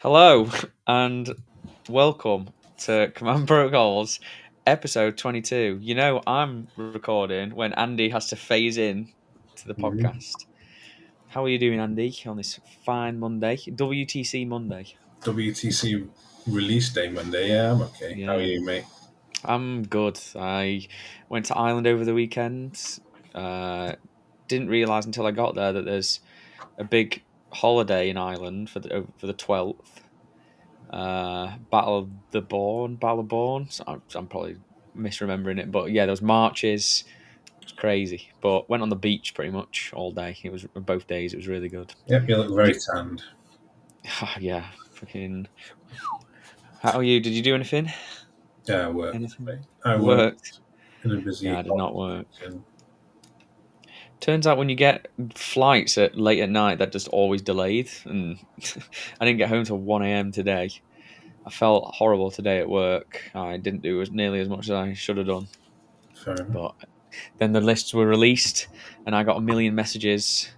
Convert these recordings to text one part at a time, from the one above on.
Hello and welcome to Command Protocols episode 22. I'm recording when Andy has to phase in to the Mhm. podcast. How are you doing, Andy, on this fine Monday? WTC Monday. WTC release day Monday. Yeah, I'm okay. How are Yeah, you, mate? I'm good. I went to Ireland over the weekend. Uh, didn't realise until I got there that there's a big holiday in Ireland for the 12th. Battle of Born. So I'm probably misremembering it, but yeah, those marches. It was crazy. But went on the beach pretty much all day. It was both days. It was really good. Yep, you look Did very you? tanned. Yeah, fucking. How are you? Did you do anything? Yeah, I worked. Anything? Mate. I Worked? worked in a Yeah, busy I did not work. operation. Turns out when you get flights at late at night, they're just always delayed, and I didn't get home till 1 a.m. today. I felt horrible today at work. I didn't do as nearly as much as I should have done, Fair enough. but then the lists were released, and I got a million messages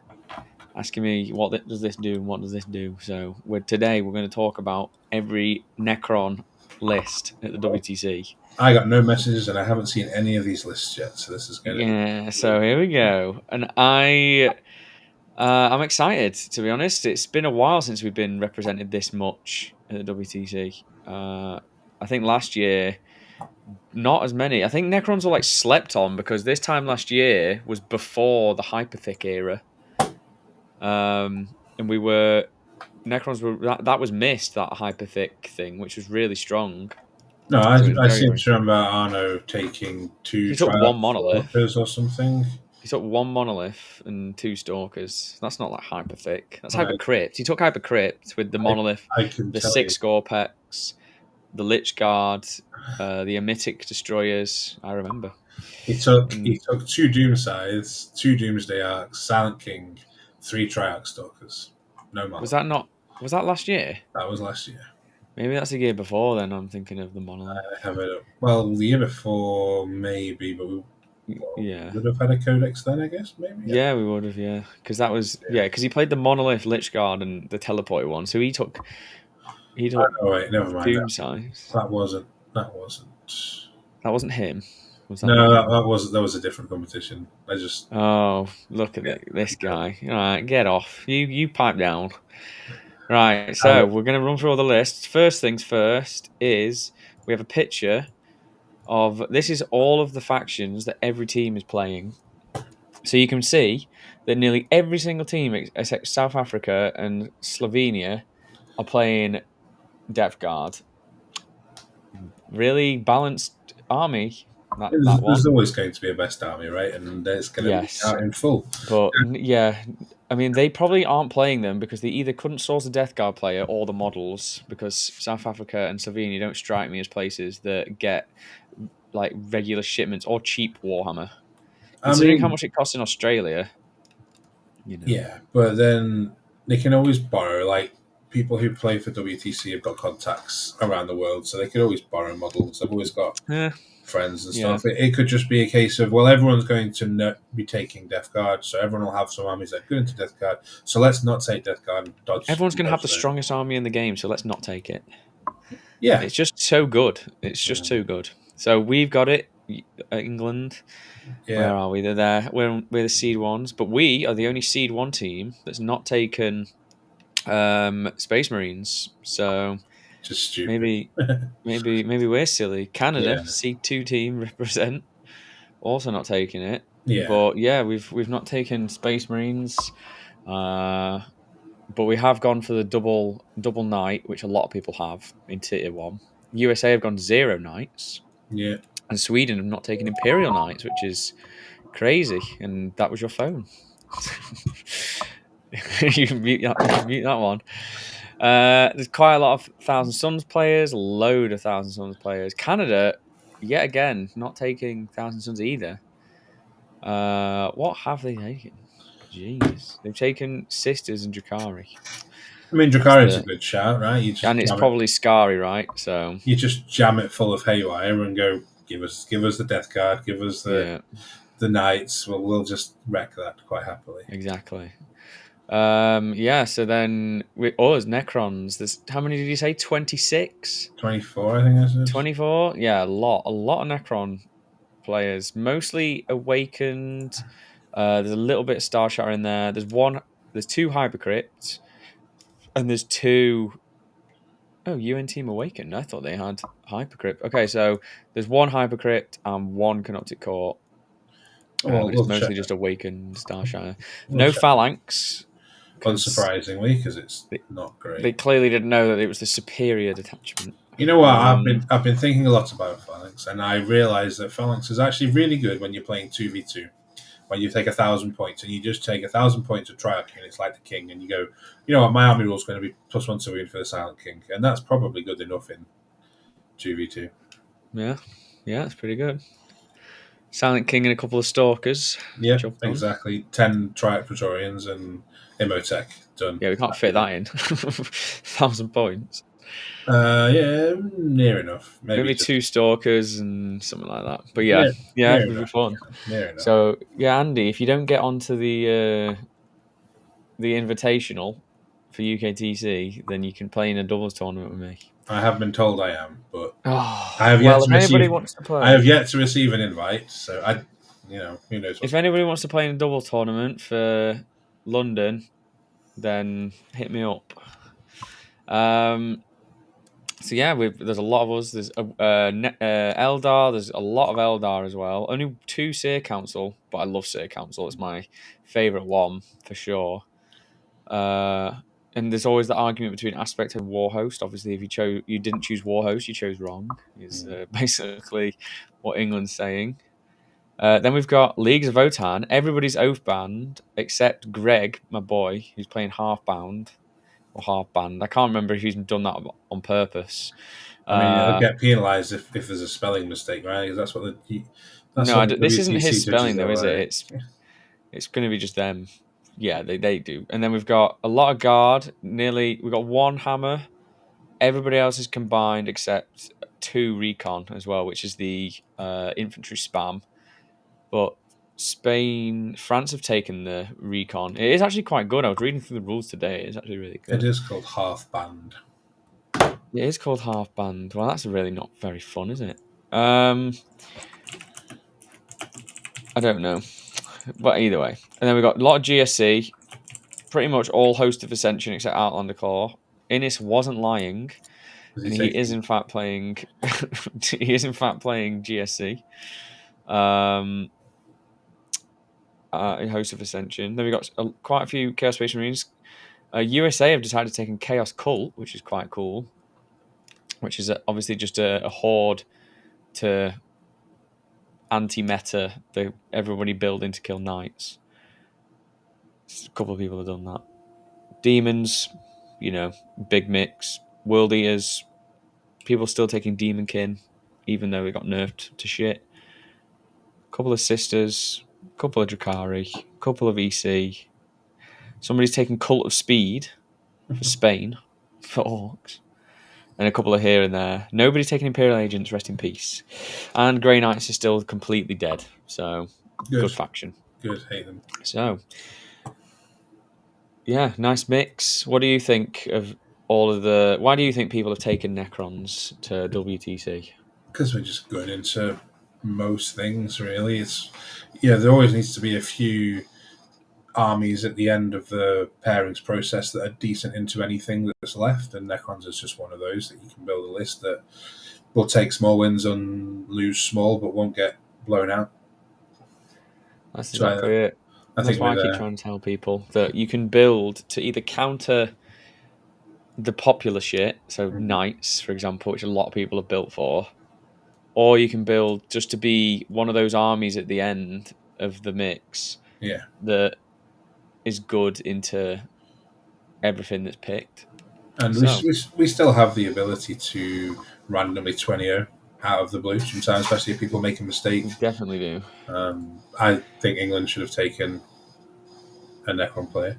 asking me what does this do and what does this do. So today we're going to talk about every Necron list at the WTC. I got no messages and I haven't seen any of these lists yet, so this is going to Yeah, be. so here we go, and I'm excited, to be honest. It's been a while since we've been represented this much at the WTC. I think last year, not as many. I think Necrons were like slept on because this time last year was before the Hyperthick era. And we were Necrons were that was missed, that Hyperthick thing, which was really strong. No, So it was I very, seem very to strong. remember Arno taking two He took one triumph monolith. stalkers or something. He took one monolith and two stalkers. That's not like Hyperthick. That's I, Hypercrypt. He took Hypercrypt with the I, monolith, I can the tell you. six Scorpex, the Lich Guard, the Emitic destroyers. I remember. He And took two Doom Scythes, two Doomsday Arcs, Silent King, three Triarch Stalkers. No was monolith. that not? Was that last year? That was last year. Maybe that's the year before. Then I'm thinking of the monolith. I have it up. Well, the year before, maybe, but we Yeah. would have had a codex then, I guess, maybe. Yeah. Yeah, we would have, yeah, because that was because he played the Monolith Lich Guard and the teleporter one, so he took Oh wait, never mind. Doom Size. That wasn't. That wasn't. That wasn't him. Was that No, not him? that was a different competition. I just Oh, look at yeah. this guy! All right, get off. You pipe down. Right, I so we're gonna run through all the lists. First things first is we have a picture of this is all of the factions that every team is playing. So you can see that nearly every single team except South Africa and Slovenia are playing Depth Guard. Really balanced army. That there's one, always going to be a best army, right? And it's going to be yes. out in full. But yeah, I mean they probably aren't playing them because they either couldn't source a Death Guard player or the models because South Africa and Slovenia don't strike me as places that get like regular shipments or cheap Warhammer. I Considering how mean, much it costs in Australia, you know. yeah, but then they can always borrow. Like people who play for WTC have got contacts around the world, so they could always borrow models. They've always got Eh, friends and yeah. stuff. It could just be a case of, well, everyone's going to be taking Death Guard, so everyone will have some armies that are good into Death Guard. So let's not take Death Guard and Everyone's going to have dodge the them. strongest army in the game, so let's not take it. Yeah. It's just so good. It's just too good. So we've got it, England. Yeah. Where are we? They're there. We're the seed ones, but we are the only seed one team that's not taken Space Marines. So Just stupid. maybe we're silly. Canada Yeah. seed two team represent also not taking it. Yeah. But yeah, we've not taken Space Marines. Uh, but we have gone for the double knight, which a lot of people have in tier one. USA have gone zero knights, Yeah. and Sweden have not taken Imperial knights, which is crazy. And that was your phone. You can mute that one. There's quite a lot of Thousand Sons players, a load of Thousand Sons players. Canada, yet again, not taking Thousand Sons either. What have they taken? Jeez, they've taken Sisters and Drakari. I mean, That's Drakari's a the good shout, right? and it's probably Scary, right? So You just jam it full of haywire and go, give us the Death Guard, give us yeah, the Knights. We'll just wreck that quite happily. exactly. Yeah. So then with us Necrons, there's how many did you say? 26? 24, I think I said. 24? Yeah, a lot of Necron players, mostly awakened. There's a little bit of Star Shatter in there. There's two Hypercrypts, and there's two. Oh, UN Team Awakened. I thought they had Hypercrypt. Okay, so there's one Hypercrypt and one Canoptic Core, Well, but it's mostly just Awakened Starshine. we'll No check. Phalanx, because Unsurprisingly, because it's they, not great. they clearly didn't know that it was the superior detachment. You know what? Um, I've been thinking a lot about Phalanx, and I realise that Phalanx is actually really good when you're playing 2v2. When you take 1,000 points and you just take 1,000 points of Triarch units like the King, and you go, you know what, my army rule is going to be +1 to win for the Silent King, and that's probably good enough in 2v2. yeah, yeah, it's pretty good. Silent King and a couple of Stalkers. Yeah, Job done. exactly. 10 Triarch Praetorians and Imhotech done. Yeah, we can't fit that in. 1,000 points. Yeah, near enough. Maybe Maybe just two Stalkers and something like that. But yeah, near, yeah, it near would be enough. fun. Near enough. So yeah, Andy, if you don't get onto the invitational for UKTC, then you can play in a doubles tournament with me. I have been told I am, but I Oh have yet well, if to anybody receive. wants to I have play, yet to receive an invite, so who knows if what's going anybody wants to play in a double tournament for London, then hit me up. Um, so yeah, there's a lot of us. There's Eldar. There's a lot of Eldar as well. Only two Seer Council, but I love Seer Council. It's my favorite one for sure. Uh, and there's always the argument between Aspect and Warhost. Obviously, if you didn't choose Warhost, you chose wrong. Is on. basically what England's saying. Then we've got Leagues of Votan. Everybody's oath banned except Greg, my boy, who's playing half bound or half band. I can't remember if he's done that on purpose. I mean, it'll Uh, get penalised if there's a spelling mistake, right? Because that's no, what the this isn't his WTC judges spelling though, are is it? like. It's going to be just them. Yeah, they do. And then we've got a lot of guard. We've got one hammer. Everybody else is combined except two recon as well, which is the infantry spam. But France have taken the recon. It is actually quite good. I was reading through the rules today. It's actually really It good. is called half band. It is called half band. Well, that's really not very fun, is it? I don't know, but either way. And then we've got a lot of GSC. Pretty much all host of Ascension except Outlander Core. Innis wasn't lying, Is he and he is taking? in fact playing. He is in fact playing GSC. Um, host of Ascension. Then we got quite a few Chaos Space Marines. USA have decided to take in Chaos Cult, which is quite cool. Which is obviously just a horde to anti-meta. Everybody building to kill knights. A couple of people have done that. Demons, big mix. World Eaters, people still taking Demonkin, even though it got nerfed to shit. Couple of Sisters, couple of Drakari, couple of EC. Somebody's taking Cult of Speed for Spain, for Orcs. And a couple of here and there. Nobody's taking Imperial Agents, rest in peace. And Grey Knights is still completely dead. So, good Good, faction. good. Hate them. So, yeah, nice mix. What do you think of why do you think people have taken Necrons to WTC? Because we're just going into most things, really. There always needs to be a few armies at the end of the pairings process that are decent into anything that's left, and Necrons is just one of those that you can build a list that will take small wins and lose small, but won't get blown out. That's So exactly it. I That's think why I with keep trying to tell people that you can build to either counter the popular shit, so knights, for example, which a lot of people have built for, or you can build just to be one of those armies at the end of the mix yeah, that is good into everything that's picked. and So we still have the ability to randomly 20 out of the blue sometimes, especially if people make a we mistake. definitely do. I think England should have taken a Necron player.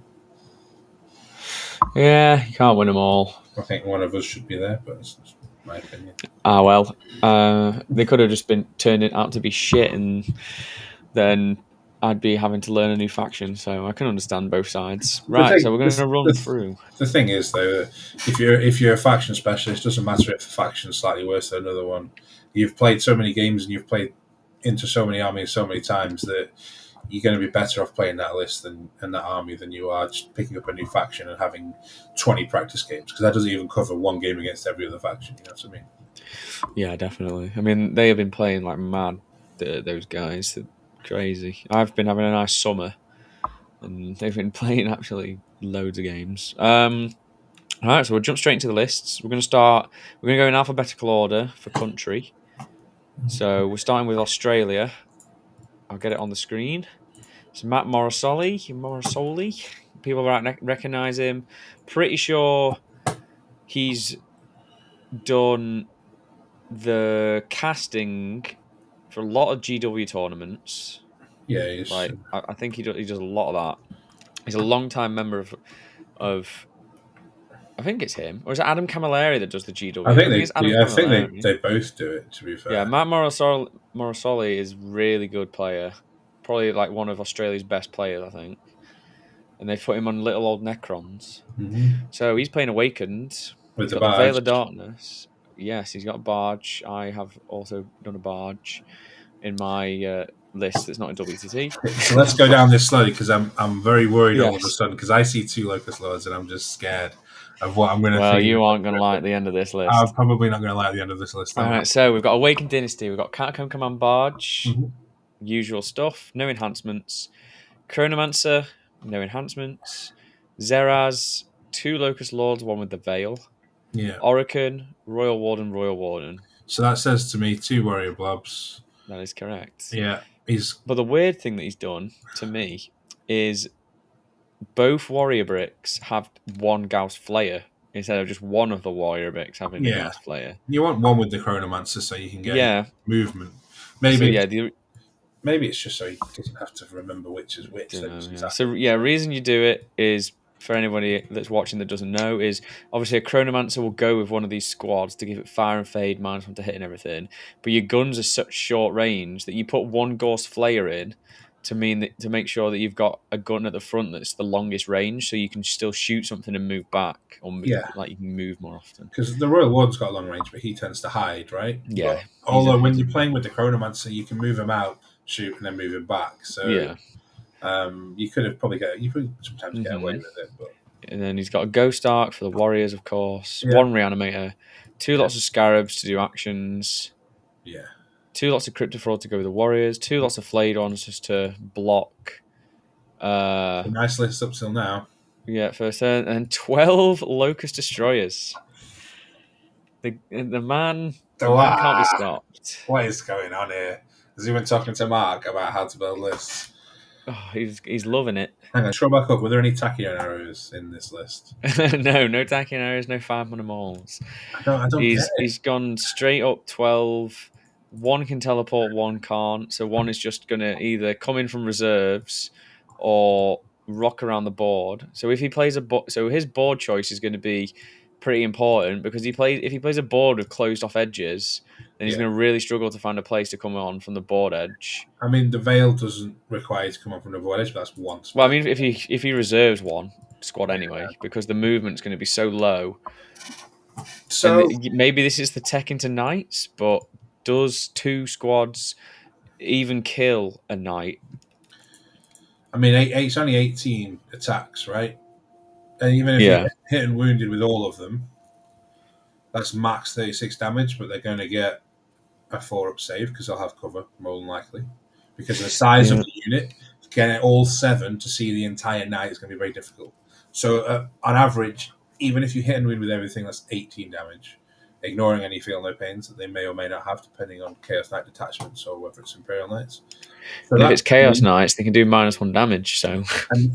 Yeah, you can't win them all. I think one of us should be there, but it's just my opinion. Well, they could have just been turned it out to be shit, and then I'd be having to learn a new faction, so I can understand both sides. The Right, so thing, we're going to run the, through. the thing is though, if you're a faction specialist, it doesn't matter if the faction's slightly worse than another one. You've played so many games and you've played into so many armies so many times that you're going to be better off playing that list and that army than you are just picking up a new faction and having 20 practice games, because that doesn't even cover one game against every other faction. You know what I mean? Yeah, definitely. I mean, they have been playing like mad. Those guys, they're crazy. I've been having a nice summer, and they've been playing actually loads of games. All right, so we'll jump straight into the lists. We're going to start. We're going to go in alphabetical order for country. So we're starting with Australia. I'll get it on the screen. It's Matt Morosoli. People recognize him. Pretty sure he's done the casting for a lot of GW tournaments. Yeah, it's, Like I think he does a lot of that. He's a long time member of I think it's him, or is it Adam Camilleri that does the I GW? I think think it's Adam I think Camilleri. they both do it. To be Yeah, fair, Matt Morosoli is really good player, probably like one of Australia's best players, I think. And they put him on little old Necrons. So he's playing Awakened. with He's the got the Veil of barge. Darkness. Yes, he's got a barge. I have also done a barge in my list that's not in WTT. So let's go down this slowly, because I'm very worried all of a Yes. sudden, because I see two Locust Lords and I'm just scared of what I'm going to Well, think. you aren't going to like the end of this I'm list. probably not going to like the end of this list. All right, so we've got Awakened Dynasty. We've got Catacomb Command Barge. Mhm. Usual stuff. No enhancements. Chronomancer. No enhancements. Zeraz. Two Locust Lords, one with the Veil. Yeah. Oricon. Royal Warden. Royal Warden. So that says to me two Warrior Blobs. That is correct. Yeah. He's But the weird thing that he's done to me is both Warrior Bricks have one Gauss Flayer instead of just one of the Warrior Bricks having a yeah. Gauss Flayer. You want one with the Chronomancer so you can get Yeah. movement. So Maybe yeah, maybe it's just so he doesn't have to remember which is which. don't So know. just Yeah. So yeah, reason you do it is for anybody that's watching that doesn't know is obviously a Chronomancer will go with one of these squads to give it fire and fade, -1 to hit and everything. But your guns are such short range that you put one Gauss Flayer in to make sure that you've got a gun at the front that's the longest range, so you can still shoot something and move back, or yeah, like you can move more often. because the Royal Warden's got a long range, but he tends to hide, right? Yeah, But he's although when he's you're playing with the Chronomancer, you can move him out, shoot, and then move him back. So yeah. you could sometimes get away hmm with it, but And then he's got a Ghost Arc for the Warriors, of course. yeah, One Reanimator, two lots of Scarabs to do actions. yeah. Two lots of Cryptofraud to go with the Warriors. Two lots of Flayed Ones just to block. It's a nice list up till now. Yeah, first turn. And 12 Locust Destroyers. The man can't be Wow, stopped. what is going on here? Has he been talking to Mark about how to build lists? Oh, he's loving it. Hang on, scroll back up. Were there any Tachyon arrows in this list? No Tachyon arrows, no 5 mauls. I don't get it. He's gone straight up 12. One can teleport, one can't. So one is just gonna either come in from reserves or rock around the board. So if he plays so his board choice is going to be pretty important because if he plays a board with closed off edges, then he's Yeah, going to really struggle to find a place to come on from the board edge. I mean the veil doesn't require you to come up from the void edge, but that's one Well, I space. mean, if he reserves one squad anyway, because the movement's going to be so low, and So maybe this is the tech into knights, but does two squads even kill a knight? I mean, it's only 18 attacks, right? And even if you Yeah, get hit and wounded with all of them, that's max 36 damage, but they're going to get a 4-up save because they'll have cover, more than likely. Because of the size of yeah. the unit, getting all 7 to see the entire night is going to be very difficult. So, on average, even if you hit and wound with everything, that's 18 damage, ignoring any feel no pains that they may or may not have, depending on Chaos Knight detachments or whether it's Imperial Knights. So And if that it's Chaos Knights, they can do -1 damage. So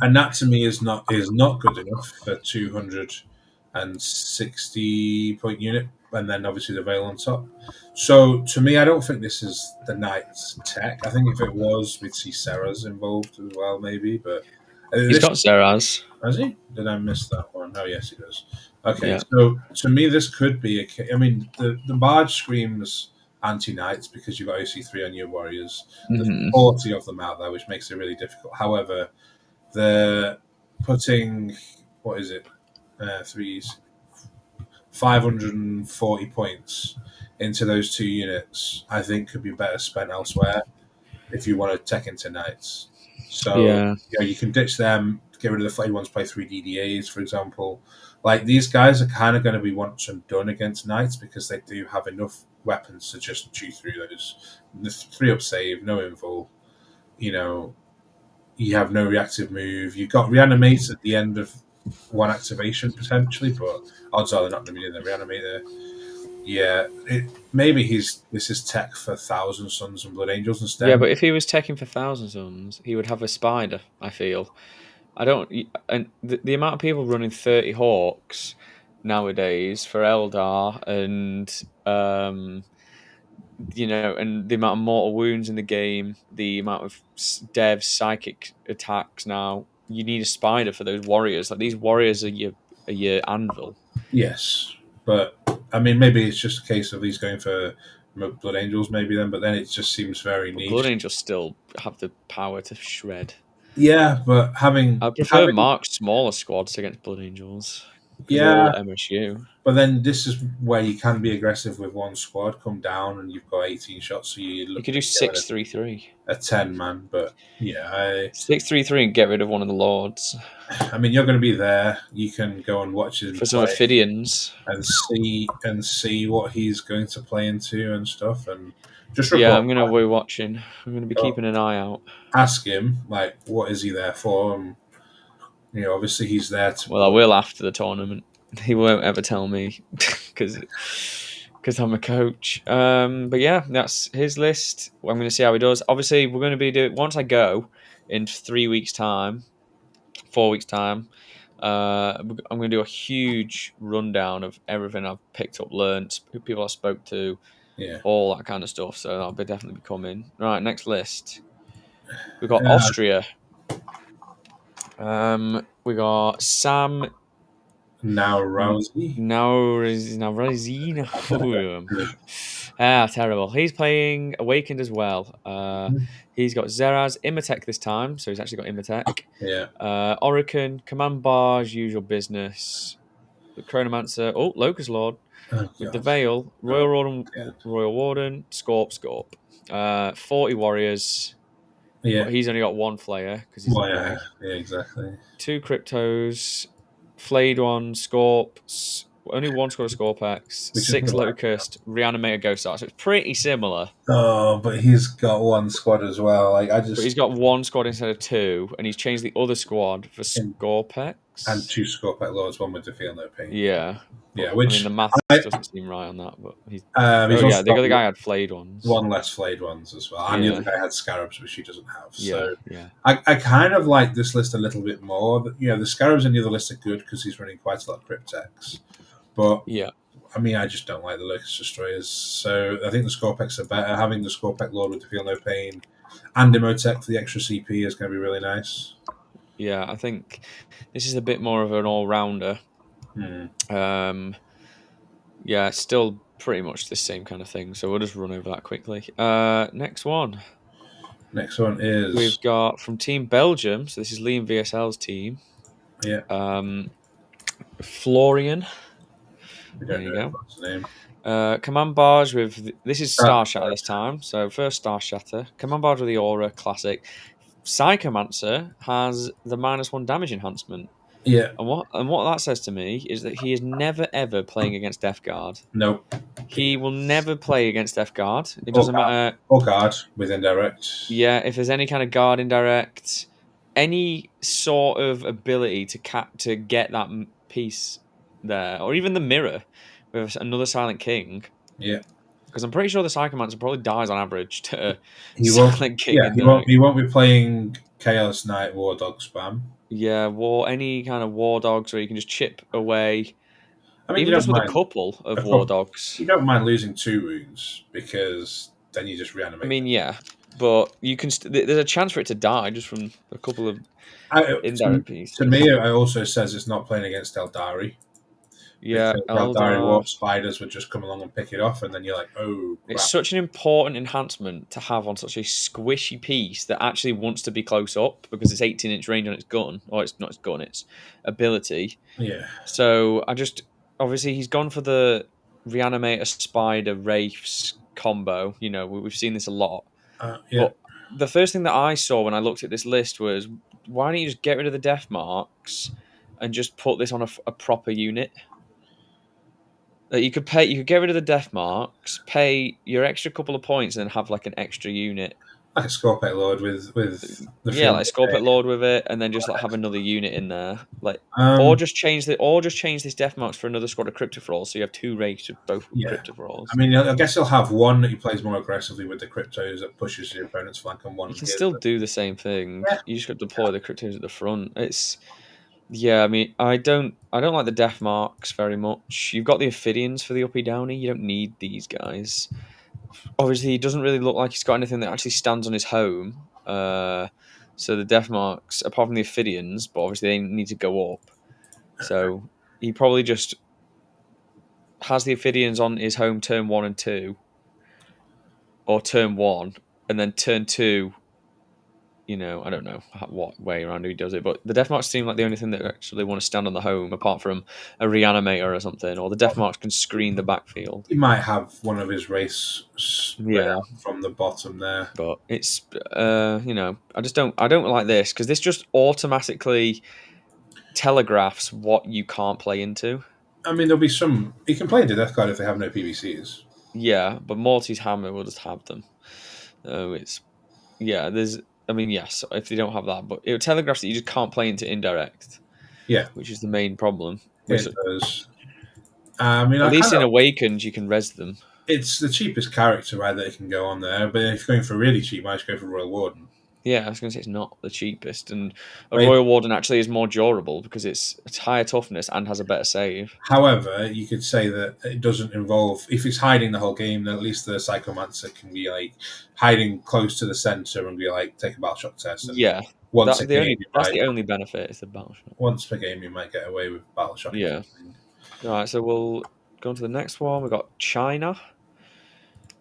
and that to me is not good enough for 260 point unit, and then obviously the veil on top. So to me, I don't think this is the knight's tech. I think if it was, we'd see Sarah's involved as well, maybe. But he's this got Zeraz. has he? Did I miss that one? Oh yes, he does. Okay, Yeah. so to me, this could be I mean, the barge screams anti-knights because you've got OC3 on your warriors. There's Hmm. 40 of them out there, which makes it really difficult. However, they're putting, what is it, threes, 540 points into those two units, I think could be better spent elsewhere if you want to tech into knights. So, Yeah, you can ditch them, get rid of the flayed ones, play 3 DDAs, for example. Like, these guys are kind of going to be once and done against knights because they do have enough weapons to just chew through those. The 3-up save, no invul, you know, you have no reactive move. You've got reanimates at the end of one activation potentially, but odds are they're not going to be in the reanimator. Yeah, maybe this is tech for Thousand Suns and Blood Angels yeah. instead. But if he was taking for Thousand Suns, he would have a spider. I feel. I don't. And the amount of people running 30 Hawks nowadays for Eldar, and and the amount of mortal wounds in the game, the amount of dev psychic attacks now. You need a spider for those warriors. Like these warriors are your anvil. Yes, but I mean, maybe it's just a case of he's going for Blood Angels, maybe then. But then it just seems very But Blood niche. Angels still have the power to shred. Yeah, but having I prefer having Mark's smaller squads against Blood Angels because they're yeah, all MSU. but then this is where you can be aggressive with one squad. Come down and you've got 18 shots, so you're You could looking do at killing 6-3-3. a 10 man. But yeah, 6-3-3 and get rid of one of the lords I mean, you're going to be there. You can go and watch him for some play Ophidians. and see what he's going to play into and stuff, and just Yeah, report I'm gonna back. be watching. I'm gonna be keeping an eye out. Ask him like, what is he there for? And, obviously he's there to Well, I play. will after the tournament. He won't ever tell me because I'm a coach. But yeah, that's his list. I'm going to see how he does. Obviously, we're going to be doing once I go in 3 weeks' time, 4 weeks' time. I'm going to do a huge rundown of everything I've picked up, learnt, who people I spoke to, Yeah, all that kind of stuff. So that'll be definitely be coming. Right, next list. We've got uh, Austria. We got Sam. now Rousey. Now Rosina. Terrible. He's playing Awakened as well. He's got Zeraz, Imatech this time, so he's actually got Imatech. Yeah. Orican, Command Barge, usual business. The Chronomancer, Locust Lord Oh with the god. Veil, Oh, Royal yeah. Warden, Scorp. 40 warriors, Yeah. but he's only got one Flayer because he's a Well, yeah. boy. Yeah. Exactly. Two Cryptos, Flayed one, only one squad of Scorpex, Which is six good. Locust, Reanimator Ghost Art. So it's pretty similar, Oh, but he's got one squad as well. Like I but he's just got one squad instead of two, and he's changed the other squad for in and Scorpex. two Scorpack Lords, one with the feel no pain. Yeah, Yeah, but I mean which the maths I doesn't seem right on that. But he's he's yeah, also the got other guy had flayed ones. one less flayed ones as well, and the other Yeah, guy had scarabs, which he doesn't have. yeah, So yeah, I kind of like this list a little bit more. The scarabs in the other list are good because he's running quite a lot of cryptex, but yeah, I mean, I just don't like the Locust Destroyers. So I think the Scorpex are better. Having the Scorpec Lord with the Feel No Pain and Demotech for the extra CP is going to be really nice. yeah. I think this is a bit more of an all rounder. Hmm. Um, Yeah, it's still pretty much the same kind of thing. So we'll just run over that quickly. Next one. Next one is, We've got from Team Belgium. So this is Liam VSL's team. yeah, Um, Florian. we There don't you know go. what's the name. Command Barge with this is Ah, Star Shatter this time. So first Star Shatter. Command Barge with the Aura Classic. Psychomancer has the -1 damage enhancement. yeah, And what that says to me is that he is never ever playing against Death Guard. nope. He will never play against Death Guard. It Or doesn't guard, matter. or guard with indirect. Yeah, if there's any kind of guard indirect, any sort of ability to get that piece there, or even the mirror with another Silent King, Yeah, because I'm pretty sure the Psychomancer probably dies on average to he won't. Silent King Yeah, he won't. indirect. He won't be playing Chaos Knight War Dog spam. Yeah, any kind of war dogs where you can just chip away, I mean, you even don't just with a mind couple of a war couple. dogs. You don't mind losing 2 wounds because then you just I reanimate mean, them. yeah, but you can. There's a chance for it to die just from a couple of I, indirect to pieces. me, it also says it's not playing against Eldari Yeah, because Eldari Eldar. warp spiders would just come along and pick it off, and then you're like, oh It's crap. such an important enhancement to have on such a squishy piece that actually wants to be close up because it's 18-inch range on its gun, or it's not its gun, its ability. Yeah, So I just obviously he's gone for the reanimator spider wraiths combo. You know, we've seen this a lot. yeah. But the first thing that I saw when I looked at this list was, why don't you just get rid of the death marks and just put this on a proper unit? That you could get rid of the death marks, pay your extra couple of points, and then have like an extra unit. Like a Scorpio Lord with the Yeah, 300 like Scorpio pay. Lord with it, and then just like have another unit in there, like Um, or just change this death marks for another squad of cryptophrals, so you have two races of both yeah. I cryptophrals. mean, I guess he'll have one that he plays more aggressively with the cryptos that pushes your opponent's flank, and You one can gives still them. do the same thing. Yeah, You just got to deploy the cryptos at the front. It's Yeah, I mean, I don't like the death marks very much. You've got the Ophidians for the uppy downy. You don't need these guys. Obviously, he doesn't really look like he's got anything that actually stands on his home. So the death marks, apart from the Ophidians, but obviously they need to go up. So he probably just has the Ophidians on his home turn 1 and 2, or turn 1, and then turn 2. I don't know what way around he does it, but the death marks seem like the only thing that actually want to stand on the home, apart from a reanimator or something, or the death marks can screen the backfield. he might have one of his race split Yeah, out from the bottom there. but it's I don't like this because this just automatically telegraphs what you can't play into. I mean, there'll be some. He can play into Death Guard if they have no PVCs. Yeah, but Morty's hammer will just have them. It's yeah. There's I mean yes, if they don't have that, but it telegraphs that you just can't play into indirect, Yeah, which is the main problem. Which it does. I mean, At I least kind in of. Awakened, you can res them. It's the cheapest character, right, that it can go on there. But if you're going for really cheap, might just go for Royal Warden. Yeah, I was going to say it's not the cheapest, and a Right? Royal Warden actually is more durable because it's higher toughness and has a better save. However, you could say that it doesn't involve. If it's hiding the whole game, then at least the Psychomancer can be like hiding close to the center and be like take a battle shock test, and Yeah, once a game you that's might the only benefit is the battleship. once per game you might get away with battle shocking Yeah. something. All right, so we'll go on to the next one. We've got China.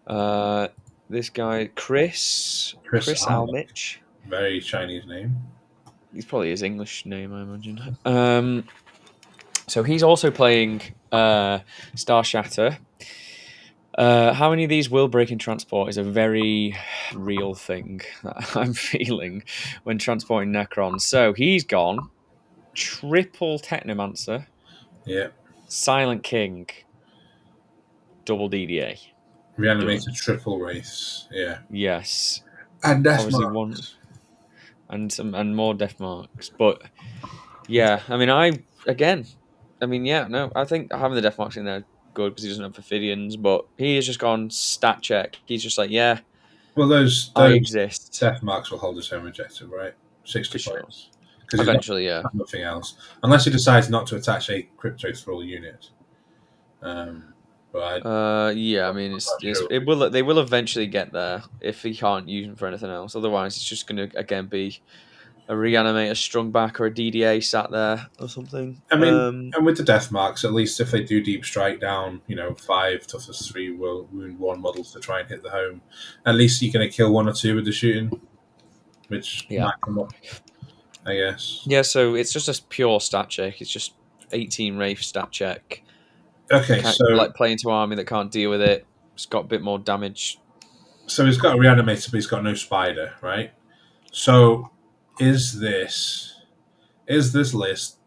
Uh, this guy Chris Chris Allen, Almich. very Chinese name. He's probably his English name, I imagine. So he's also playing Star Shatter. How many of these will break in transport is a very real thing that I'm feeling when transporting Necrons. So he's gone triple Technomancer, Yeah, Silent King, double DDA. Done. reanimated triple wraiths. Yeah, Yes, and death obviously one marks. and more death marks. But yeah, I mean, yeah, no, I think having the death marks in there good because he doesn't have Ophidians, but he has just gone stat check. He's just like, yeah, Well, I those exist death marks will hold his own objective, right? for 60 sure. points because he's got Eventually, yeah. nothing else, unless he decides not to attach a crypto thrall unit. Um, but I'm Yeah, I mean, not sure. they will eventually get there if he can't use them for anything else. Otherwise, it's just going to again be a reanimator strung back or a DDA sat there or something. I mean, and with the death marks, at least if they do deep strike down, 5 toughness 3 wound 1 models to try and hit the home, at least you're going to kill 1 or 2 with the shooting, which Yeah, might come up, I guess. yeah. So it's just a pure stat check. It's just 18 Wraith stat check. Okay, Can't so like play into army that can't deal with it. It's got a bit more damage. so he's got a reanimator, but he's got no spider, right? So is this list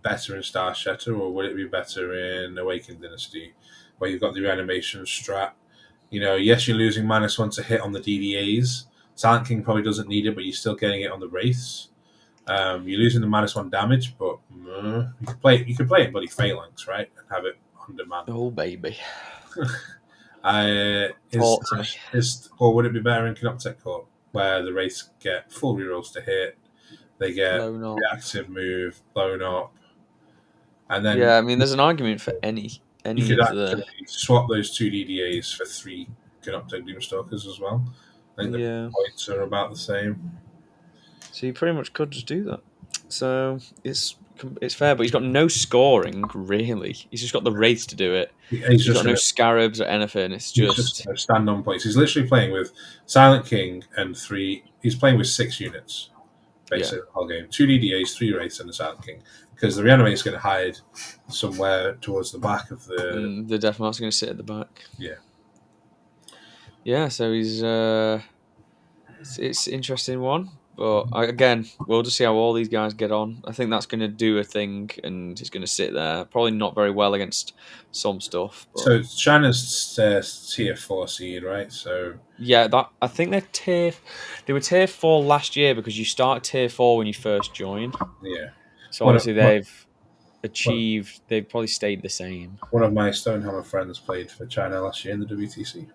better in Star Shatter, or would it be better in Awakened Dynasty, where you've got the reanimation strat? Yes, you're losing -1 to hit on the DDAs. Silent King probably doesn't need it, but you're still getting it on the Wraiths. You're losing the -1 damage, but you could play it bloody Phalanx, right, and have it on demand. Oh baby, Is talk to me. or would it be better in Canoptech Court, where the Wraiths get full rerolls to hit, they get Blown up. reactive move, blown up, and then Yeah, I mean, there's an argument for you any could of the. actually swap those 2 DDAs for 3 Canoptech Doomstalkers as well. I think the Yeah, points are about the same. so you pretty much could just do that. So it's it's fair, but he's got no scoring really. He's just got the wraiths to do it. He's He's just got no gonna scarabs or anything. It's he's just just gonna stand on points. He's literally playing with Silent King and three. He's playing with 6 units yeah. basically the whole game. 2 DDAs, 3 wraiths, and a Silent King because the reanimate's going to hide somewhere towards the back of the And the Death Mart's going to sit at the back. yeah. Yeah, so he's it's interesting one, but again, we'll just see how all these guys get on. I think that's going to do a thing, and he's going to sit there. Probably not very well against some stuff, but So China's tier 4 seed, right? So yeah, that I think they were tier 4 last year because you start tier 4 when you first join. yeah, So one of obviously one, one they've probably stayed the same. one of my Stonehammer friends played for China last year in the WTC.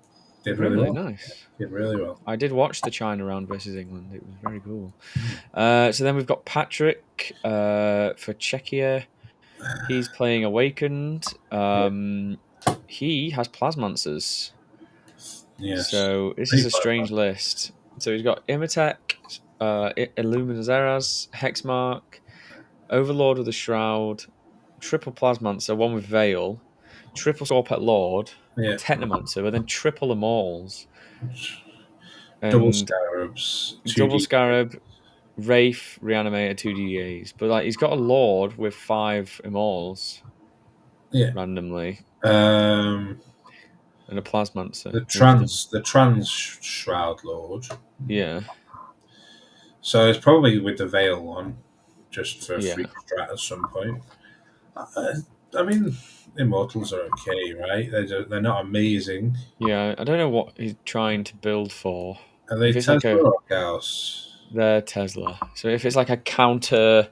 Did really Really well. nice. Did really well. I did watch the China round versus England. It was very cool. So then we've got Patrick for Czechia. He's playing Awakened. Yeah. He has Plasmancers. Yes. So this is Pretty a far. strange list. So he's got Imatech, Illuminazeras, Hexmark, Overlord with the Shroud, triple Plasmancer, one with Veil, triple Sword Lord, Yeah. Technomancer, but then triple Immortals Double and scarabs, two double D. Scarab, Wraith, Reanimator, 2 DAs. But like he's got a Lord with 5 Immortals Yeah. randomly Um, and a Plasmancer the with them. trans shroud lord. Yeah, So it's probably with the veil one, just for free yeah. strat at some point. Uh, I mean, immortals are okay, right? They're not amazing. Yeah, I don't know what he's trying to build for. Are they If it's like Tesla a or Chaos? they're Tesla. So if it's like a counter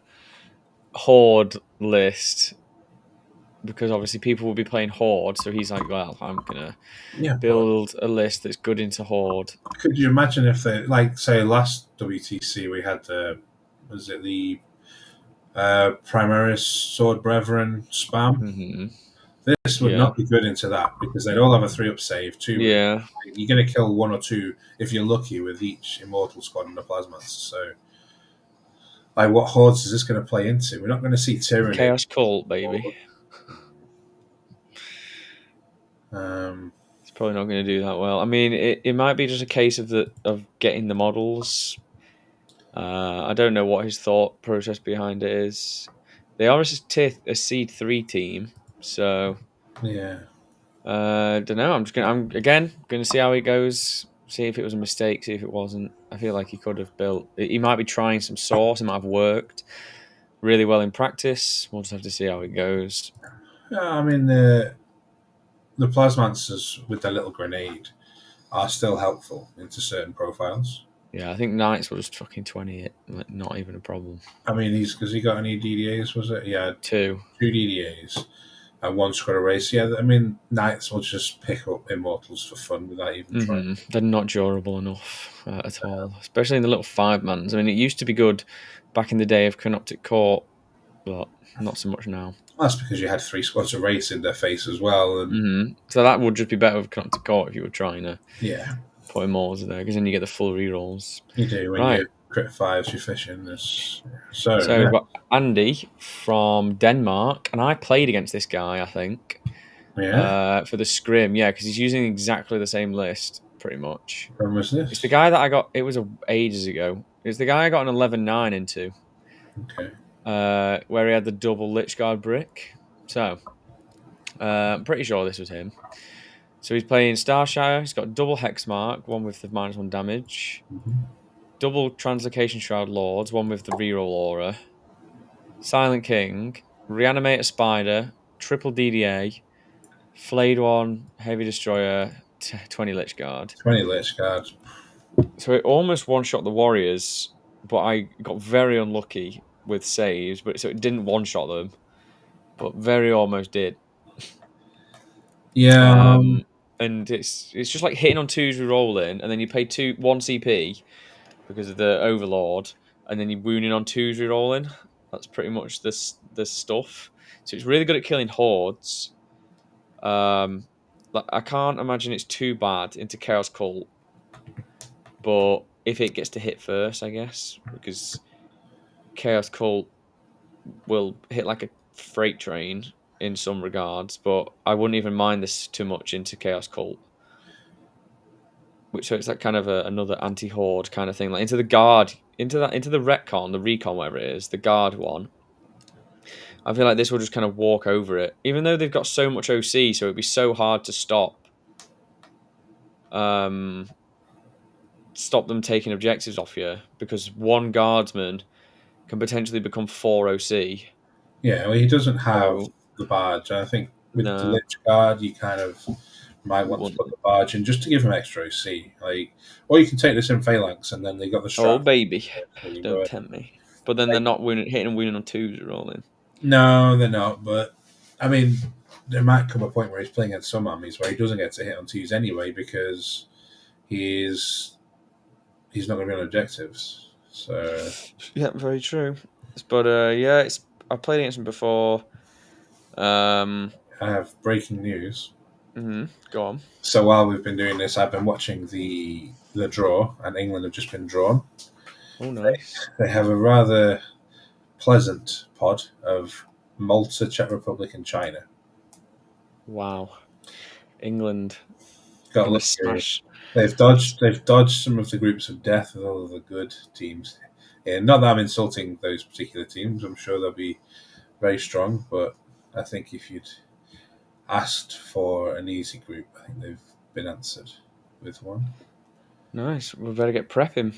horde list, because obviously people will be playing horde, so he's like, well, I'm gonna Yeah, but build a list that's good into horde. could you imagine if they, like, say, last WTC we had the, was it the Primaris Sword Brethren spam? Hmm. This would Yeah, not be good into that because they'd all have a 3-up save, 2 yeah. you're going to kill 1 or 2 if you're lucky with each immortal squad and a plasma. So, like, what hordes is this going to play into? We're not going to see tyranny. Chaos cult, baby. Um, It's probably not going to do that well. I mean, it might be just a case of getting the models. I don't know what his thought process behind it is. They are a seed 3 team, so yeah, don't know. I'm again gonna see how it goes. See if it was a mistake. See if it wasn't. I feel like he could have built. He might be trying some sauce. It might have worked really well in practice. We'll just have to see how it goes. I mean the plasmancers with their little grenade are still helpful into certain profiles. Yeah, I think Knights will just fucking 20 it. Like, not even a problem. I mean, he's because he got any DDAs? Was it? Yeah, Two. 2 DDAs and 1 squad race. Yeah, I mean, knights will just pick up immortals for fun without even trying. They're not durable enough at all, especially in the little 5-mans. I mean, it used to be good back in the day of Canoptic Court, but not so much now. That's because you had 3 squads of race in their face as well, and So that would just be better with Canoptic Court if you were trying to yeah, put Immortals there, because then you get the full rerolls. you do when Right. you crit fives, you're fishing. So So yeah, we've got Andy from Denmark, and I played against this guy, I think, yeah. for the scrim. Yeah, because he's using exactly the same list, pretty much. When was It's the this? guy that I got. It was ages ago. It's the guy I got an 11-9 into, Okay, where he had the double Lichguard brick. So I'm pretty sure this was him. So he's playing Starshire. He's got double Hexmark, one with the -1 damage, double Translocation Shroud Lords, one with the reroll aura, Silent King, Reanimator Spider, triple DDA, Flayed One, Heavy Destroyer, 20 Lich Guard. 20 lich guards. So it almost one-shot the Warriors, but I got very unlucky with saves, but so it didn't one-shot them, but very almost did. Yeah, And it's just like hitting on twos re-rolling, and then you pay 1 CP because of the Overlord, and then you're wounding on twos re-rolling. That's pretty much the stuff. So it's really good at killing hordes. Like I can't imagine it's too bad into Chaos Cult, but if it gets to hit first, I guess, because Chaos Cult will hit like a freight train in some regards, but I wouldn't even mind this too much into Chaos Cult. Which so it's like kind of another anti-horde kind of thing, like into the guard, into the retcon, the recon, whatever it is, the guard one. I feel like this will just kind of walk over it, even though they've got so much OC, so it'd be so hard to um, stop them taking objectives off you because one guardsman can potentially become 4 OC. Yeah, well, he doesn't have So the badge. And I think with the no, Lich Guard, you kind of might want to put wouldn't. the badge in just to give him extra OC. Like, or you can take this in phalanx, and then they got the Oh strap. baby, So you go don't in. tempt me. But then they're not winning, hitting and winning on twos rolling. No, they're not. But I mean, there might come a point where he's playing against some armies where he doesn't get to hit on twos anyway because he's he's not going to be on objectives. So Yeah, very true. But yeah, it's I played against him before. Um, I have breaking news. Go on. So while we've been doing this, I've been watching the draw, and England have just been drawn. Oh, nice. They have a rather pleasant pod of Malta, Czech Republic, and China. Wow, England Got gonna lucky. smash. They've dodged some of the groups of death with all of the good teams. And not that I'm insulting those particular teams. I'm sure they'll be very strong, but I think if you'd asked for an easy group, I think they've been answered with one. Nice. We better get prepping.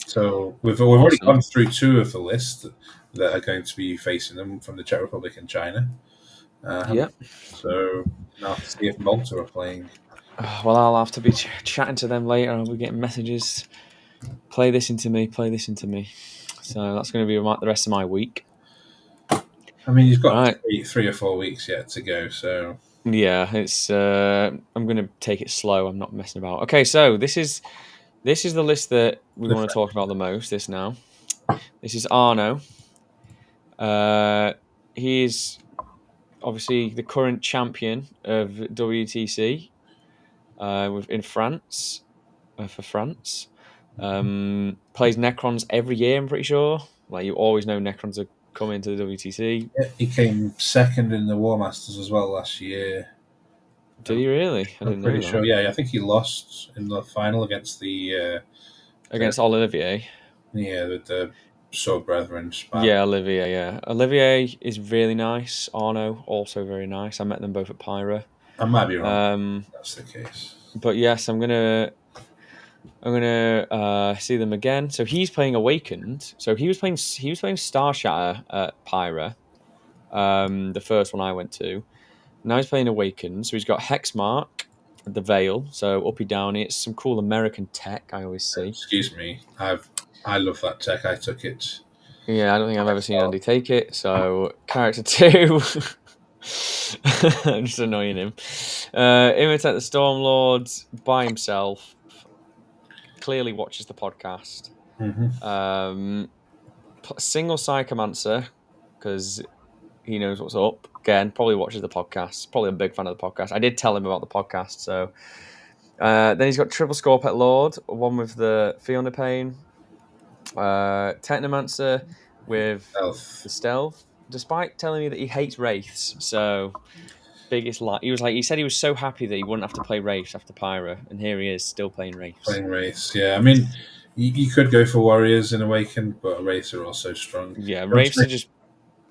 So we've already Awesome. gone through two of the list that are going to be facing them from the Czech Republic and China. Yeah. So now to see if Malta are playing. Well, I'll have to be chatting to them later. I'll be getting messages. Play this into me. Play this into me. So that's going to be the rest of my week. I mean, you've got Right. 3 or 4 weeks yet to go, so Yeah, it's. I'm going to take it slow. I'm not messing about. Okay, so this is the list that we the want to talk about the most. This is Arno. Uh, he's obviously the current champion of WTC in France for France. Plays Necrons every year. I'm pretty sure. Like you always know, Necrons are coming to the WTC. he came second in the War Masters as well last year. Did I'm, he really? I I'm didn't pretty know sure. that. Yeah, I think he lost in the final against the Against Olivier. with the Sword Brethren span. Yeah, Olivier. Yeah, Olivier is really nice. Arno also very nice. I met them both at Pyra. I might be wrong. Um, If that's the case. but yes, I'm gonna see them again. So he's playing Awakened. So he was playing Star Shatter at Pyra, the first one I went to. Now he's playing Awakened. So he's got Hexmark, the Veil. So uppy downy. It's some cool American tech I always see. Excuse me. I love that tech. I took it Yeah, I don't think I've ever seen myself. Andy take it. So character two. I'm just annoying him. Imitate the Stormlord by himself. Clearly watches the podcast. Mm-hmm. Um, Single Psychomancer because he knows what's up. Again, probably watches the podcast. Probably a big fan of the podcast. I did tell him about the podcast. So then he's got Triple Scorpet Lord, one with the Fiona Pain, Technomancer with Elf. the Stealth. Despite telling me that he hates wraiths, so biggest lie. He said he was so happy that he wouldn't have to play wraiths after Pyra, and here he is still playing wraiths. Playing Wraiths. Yeah, I mean, you could go for Warriors in Awakened, but Wraiths are also strong. Yeah, Do you want to wraiths know, are just.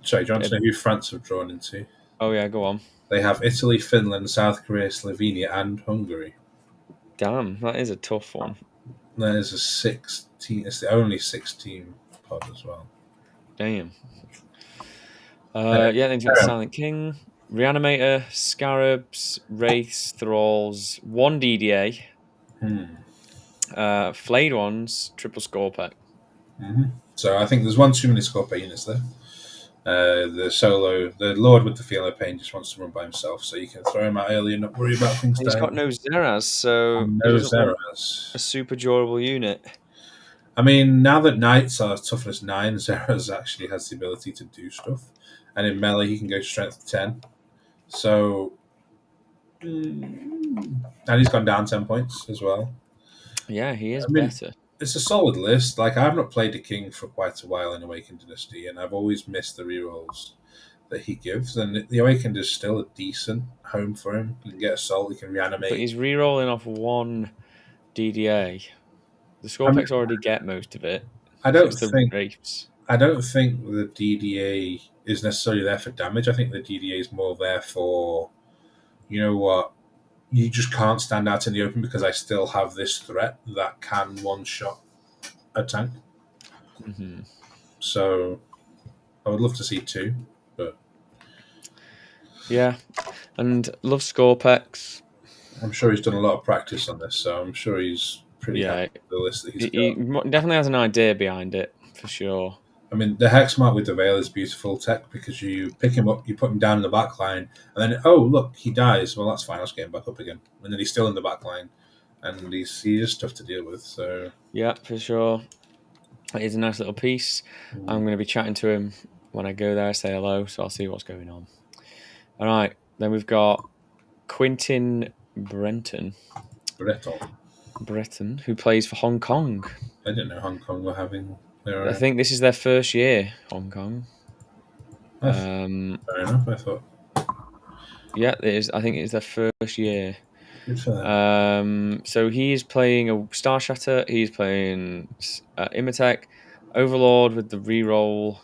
sorry, do you want to know who France have drawn into? Oh yeah, go on. They have Italy, Finland, South Korea, Slovenia, and Hungary. Damn, that is a tough one. There's a 16. It's the only 6-team pod as well. Damn. Anyway, Yeah, then you've got carry on. Silent King, Reanimator, Scarabs, Wraiths, Thralls, one DDA, Flayed Ones, Triple Scorpet. So I think there's one too many Scorpio units there. The Lord with the Feel of Pain just wants to run by himself, so you can throw him out early and not worry about things He's got dying. no Zeras, so And he no doesn't want Zeras. a super durable unit. I mean, now that Knights are toughness 9, Zeras actually has the ability to do stuff. And in melee, he can go strength 10. So. And he's gone down 10 points as well. Yeah, he is I mean, better. it's a solid list. Like I've not played the king for quite a while in Awakened Dynasty, and I've always missed the rerolls that he gives. And the Awakened is still a decent home for him. You can get a soul, you can But reanimate. he's re-rolling off one DDA. The I mean, Scorpex already get most of it. I So don't it's the think Wraiths. I don't think the DDA is necessarily there for damage. I think the DDA is more there for, you know what, you just can't stand out in the open because I still have this threat that can one shot a tank. Hmm. So I would love to see two, but Yeah, and love Scorpex. I'm sure he's done a lot of practice on this, so I'm sure he's pretty happy Yeah, with the list that he's he got. definitely has an idea behind it for sure. I mean, the hex mark with the veil is beautiful tech because you pick him up, you put him down in the back line, and then, oh, look, he dies. Well, that's fine, I'll just get him back up again. And then he's still in the back line, and he's just tough to deal with. So, Yeah, for sure. It is a nice little piece. I'm going to be chatting to him when I go there, say hello, so I'll see what's going on. All right, then we've got Quintin Breton. Breton, who plays for Hong Kong. I didn't know Hong Kong were having I their. think this is their first year, Hong Kong. That's Um, fair enough, I thought. yeah, it is. I think it is their first year. Good for them. So he's playing a Star Shatter. He's playing Imatech, Overlord with the reroll,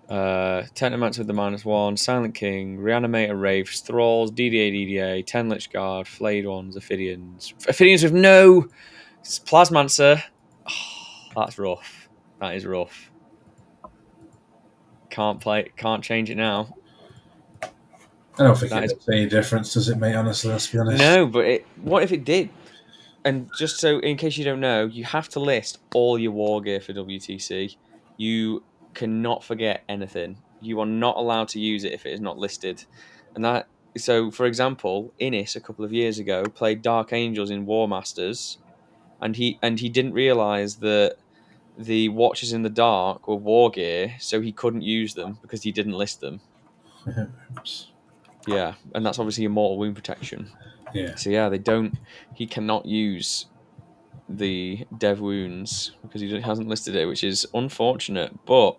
Technomancer with the -1, Silent King, Reanimator Wraiths, Thralls, DDA, DDA, 10 Lich Guard, Flayed Ones, Ophidians. Ophidians with no Plasmancer. Oh, that's rough. That is rough. Can't change it now. I don't think That it is makes any difference, does it, mate? Honestly, let's be honest. no, but what if it did? And just so, in case you don't know, you have to list all your war gear for WTC. You cannot forget anything. You are not allowed to use it if it is not listed. And that, so for example, Innis a couple of years ago played Dark Angels in War Masters, and he didn't realize that the Watchers in the Dark were war gear, so he couldn't use them because he didn't list them. Oops. Yeah, and that's obviously a mortal wound protection. Yeah. So yeah, they don't. He cannot use the dev wounds because he hasn't listed it, which is unfortunate. But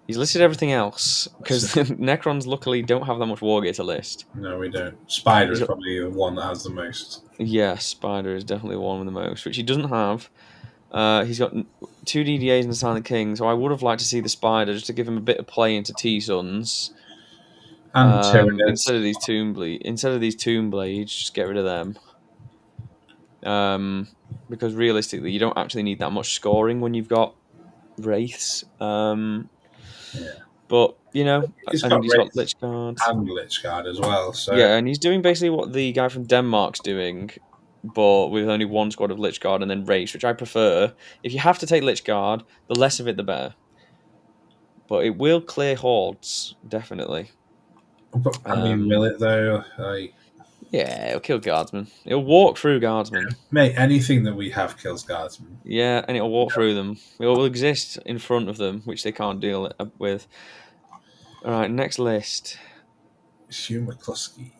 he's listed everything else because So, Necrons luckily don't have that much war gear to list. no, we don't. Spider He's is got, probably the one that has the most. yeah, Spider is definitely one of the most, which he doesn't have. He's got two DDAs and a Silent King, so I would have liked to see the Spider just to give him a bit of play into T Suns. And Tyranids. Instead of these Tomb Blades, just get rid of them. Because realistically, you don't actually need that much scoring when you've got wraiths. Yeah. But He's and got he's got Wraith Lich Guard. and Lich Guard as well, so Yeah, and he's doing basically what the guy from Denmark's doing, but with only one squad of Lich Guard and then wraiths, which I prefer. If you have to take Lich Guard, the less of it, the better. But it will clear hordes, definitely. but I mean, will Um, it though? Like, yeah, it'll kill guardsmen. It'll walk through guardsmen. mate, anything that we have kills guardsmen. Yeah, and it'll walk through them. It will exist in front of them, which they can't deal with. All right, next list. Hugh McCluskey.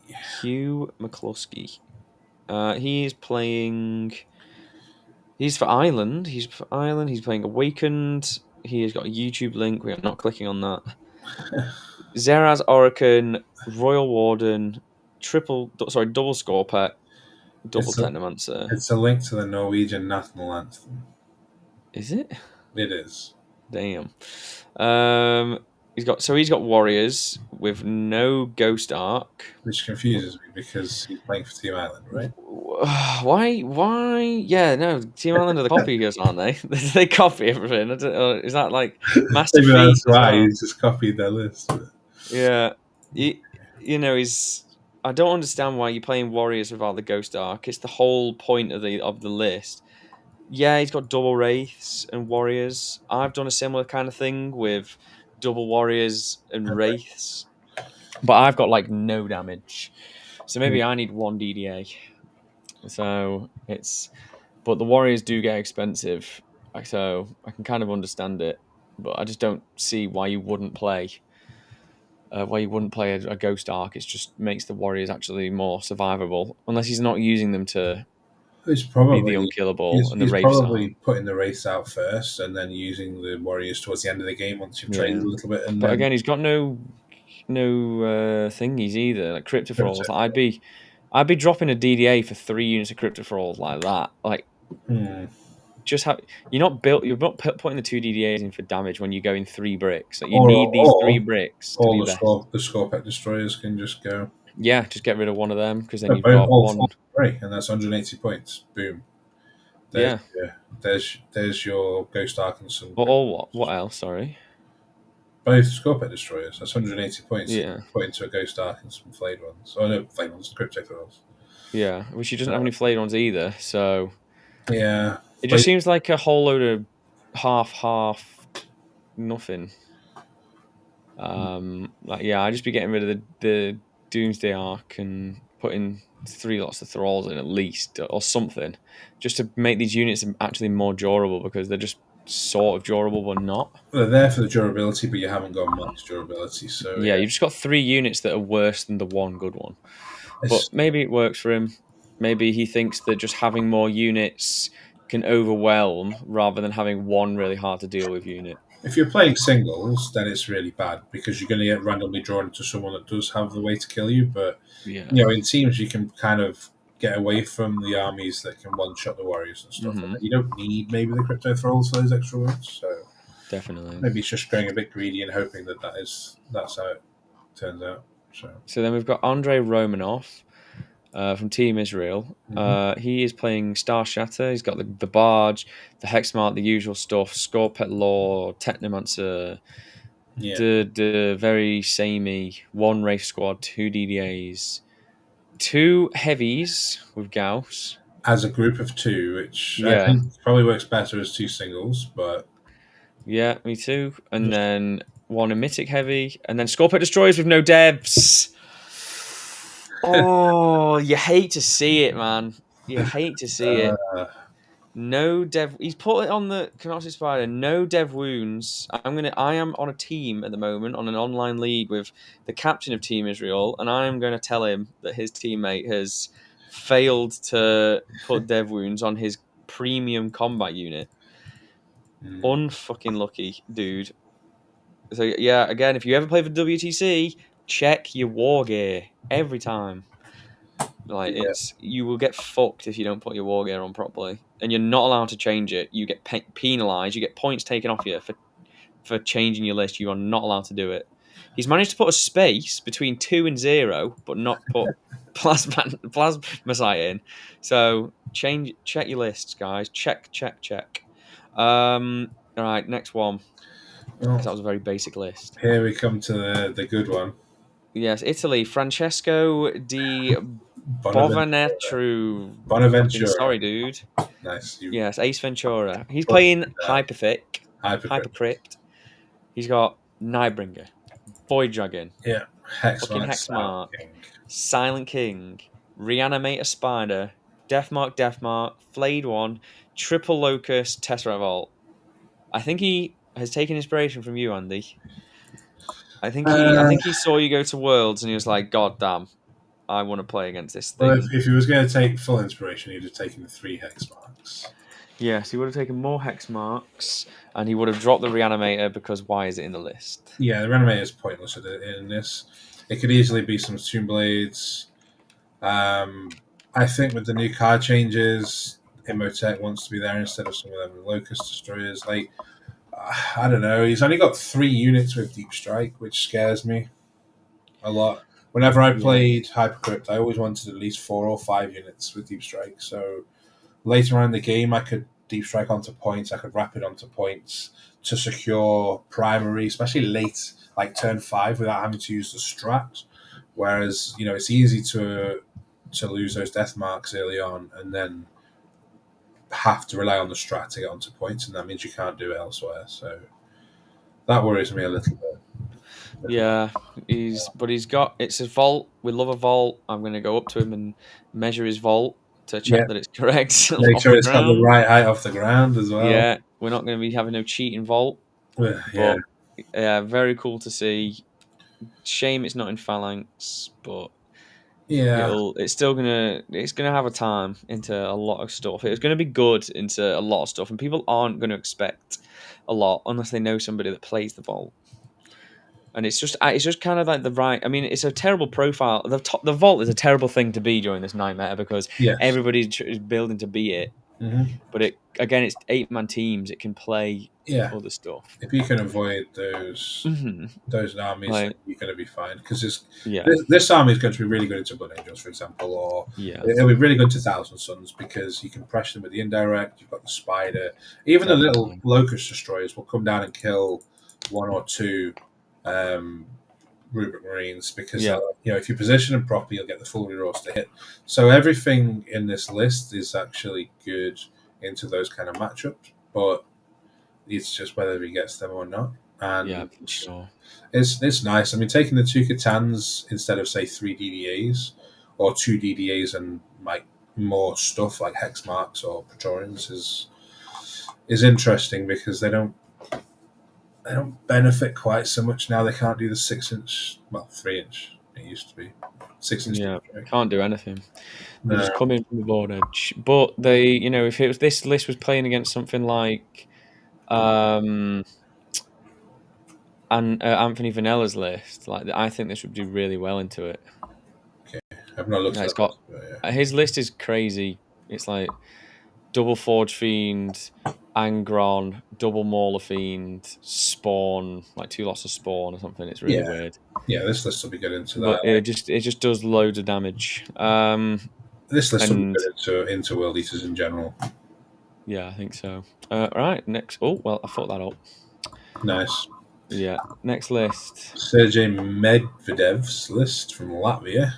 Hugh McCluskey. He is playing. He's for Ireland. He's for Ireland. He's playing Awakened. He has got a YouTube link. We are not clicking on that. Zeraz Orokin, Royal Warden, double Score Pet, double It's a Technomancer. it's a link to the Norwegian national anthem. Is it? It is, Damn. Um, he's got warriors with no Ghost Arc. which confuses me because he's playing for Team Island, right? Why? Why? Yeah, no. Team Island are the copiers, aren't they? They copy everything. Is that like Master Maybe Thief that's as why well? he's just copied their list. Yeah. He's. I don't understand why you're playing warriors without the Ghost Arc. It's the whole point of the list. Yeah, he's got double wraiths and warriors. I've done a similar kind of thing with double warriors and wraiths, but I've got like no damage. So maybe I need one DDA. So but the warriors do get expensive. So I can kind of understand it, but I just don't see why you wouldn't play a ghost arc. It just makes the warriors actually more survivable, unless he's not using them to. He's be the probably unkillable, he's, and the he's Wraiths are. probably putting the Wraiths out first, and then using the Warriors towards the end of the game once you've traded Yeah, a little bit, and but then again, he's got no thingies either, like crypto thralls. Crypto. I'd be dropping a DDA for 3 units of crypto thralls like that. Like Hmm. just have you're not built. You're not putting the two DDAs in for damage when you go in 3 bricks. Like you Or need these three or bricks to all be the best. Scorpet destroyers can just go. Yeah, just get rid of one of them because then No, you've both got all one. three, and that's 180 points. Boom. There's Yeah. there's your Ghost Ark and some Or what? What else? Sorry. both Scorpet destroyers. That's 180 points that you Yeah. can put into a Ghost Ark and some flayed ones. Oh no, flayed ones, crypto thralls. Yeah. Which he doesn't have So any flayed ones either. So yeah, it just flayed. seems like a whole load of half nothing. Like yeah, I'd just be getting rid of the Doomsday Arc and putting 3 lots of thralls in at least or something, just to make these units actually more durable because they're just sort of durable but not. They're there for the durability, but you haven't got much durability. So Yeah, yeah, you've just got 3 units that are worse than the one good one. But it's, maybe it works for him. Maybe he thinks that just having more units can overwhelm rather than having one really hard to deal with unit. if you're playing singles, then it's really bad because you're going to get randomly drawn into someone that does have the way to kill you. But Yeah. you know, in teams, you can kind of get away from the armies that can one shot the warriors and stuff. And Hmm. you don't need maybe the crypto thralls for those extra ones. So Definitely. maybe it's just going a bit greedy and hoping that that's how it turns out. So So then we've got Andrei Romanov from Team Israel. mhm. He is playing Star Shatter. He's got the Barge, the Hexmart, the usual stuff, Scorpet Law, Technomancer, Yeah, the very samey one Wraith Squad, 2 DDAs, 2 heavies with Gauss. as a group of two, which I Yeah, think probably works better as two singles, but yeah, me too. And just then one Mythic Heavy, and then Scorpio Destroyers with no devs. Oh, you hate to see it, man. You hate to see it. uh, No dev. He's put it on the Canopsis Spider. No dev wounds. I am on a team at the moment on an online league with the captain of Team Israel, and I am going to tell him that his teammate has failed to put dev wounds on his premium combat unit. mm, Unfucking lucky, dude. So yeah, again, if you ever play for WTC, check your war gear every time. Like yeah. it's you will get fucked if you don't put your war gear on properly, and you're not allowed to change it. You get penalized. You get points taken off you for changing your list. You are not allowed to do it. He's managed to put a space between 2 and 0, but not put plasma sight in. So check your lists, guys. Check. All right, next one because Well, that was a very basic list. here we come to the good one, Yes, Italy. Francesco di Bonaventura. Bovanetru. Fucking Bonaventura. sorry, dude. Nice, you Yes, Ace Ventura. He's butchered playing that. Hyperthick, Hypercrypt. Hypercrypt. He's got Nightbringer, Void Dragon, Yeah, fucking Hexmark Silent Hexmark, King. Silent King, Reanimator Spider, Deathmark, Flayed One, Triple Locust, Tesseract Vault. I think he has taken inspiration from you, Andy. I Uh, think he saw you go to Worlds and he was like, God damn, I want to play against this well, thing. if he was going to take full inspiration, he'd have taken the three Hexmarks. Yes, he would have taken more hex marks, and he would have dropped the reanimator because why is it in the list? Yeah, the Reanimator is pointless in this. It could easily be some Tomb Blades. I think with the new card changes, Imhotep wants to be there instead of some of them Locust Destroyers. Like, I don't know. He's only got 3 units with Deep Strike, which scares me a lot. Whenever I Yeah, played Hypercrypt, I always wanted at least 4 or 5 units with Deep Strike. So later on in the game, I could Deep Strike onto points. I could Rapid onto points to secure primary, especially late, like turn 5, without having to use the strat. Whereas it's easy to lose those death marks early on, and then have to rely on the strat to get onto points, and that means you can't do it elsewhere. So that worries me a little bit. yeah. He's got it's a vault. We love a vault. I'm going to go up to him and measure his vault to Yeah, check that it's correct make off sure the it's got the ground. right height off the ground as well. Yeah, we're not going to be having no cheating vault, Yeah, but yeah, very cool to see. Shame it's not in Phalanx, but Yeah, It's gonna have a time into a lot of stuff. It's gonna be good into a lot of stuff, and people aren't gonna expect a lot unless they know somebody that plays the vault. And it's just kind of like the right. I mean, it's a terrible profile. The vault is a terrible thing to be during this nightmare because yes. is building to be it. Hmm. But it's 8-man teams. It can play Yeah, other stuff. if you can avoid those armies, then Like, you're going to be fine. Because yeah, this army is going to be really good into Blood Angels, for example, or yeah, it'll be really good to Thousand Sons because you can press them with the indirect. You've got the spider. Even the little definitely. locust destroyers will come down and kill one or two um, Rubric Marines because Yeah, if you position them properly, you'll get the full rerolls to hit. So everything in this list is actually good into those kind of matchups, but it's just whether he gets them or not. yeah, And for sure. it's nice. I mean, taking the two Catans instead of say three DDAs or two DDAs and like more stuff like hex marks or Praetorians is interesting because they don't benefit quite so much now. They can't do the 6 inch, well, 3 inch. It used to be 6 inch Yeah, damage. can't do anything. They No, just come in from the board edge. But if it was this list was playing against something like um and Anthony Vanella's list, like I think this would do really well into it. okay. I've not looked Yeah, at it's that list, got but yeah. his list is crazy. It's like double Forge Fiend, Angron, double Mauler Fiend, Spawn, like two lots of Spawn or something. It's really Yeah, weird, yeah. This list will be good into that. but it just does loads of damage. This list will be And good into World Eaters in general. yeah, I think so. Right, next. Oh well, I thought that up. Nice. Yeah, next list. Sergei Medvedev's list from Latvia.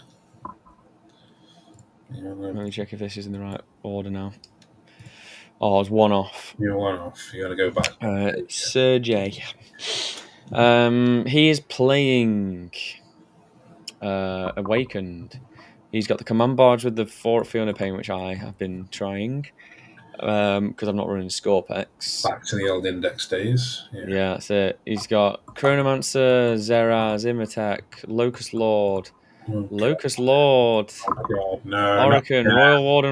Let me check if this is in the right order now. Oh, it's one off. You're one off. You got to go back. Sergey. He is playing Awakened. He's got the command barge with the Fiona Pain, which I have been trying because I'm not running Scorpex. Back to the old index days. Yeah. Yeah, that's it. He's got Chronomancer, Zeraz, Imatech, Okay. Locust Lord, Oh God, no, not Orican, yeah.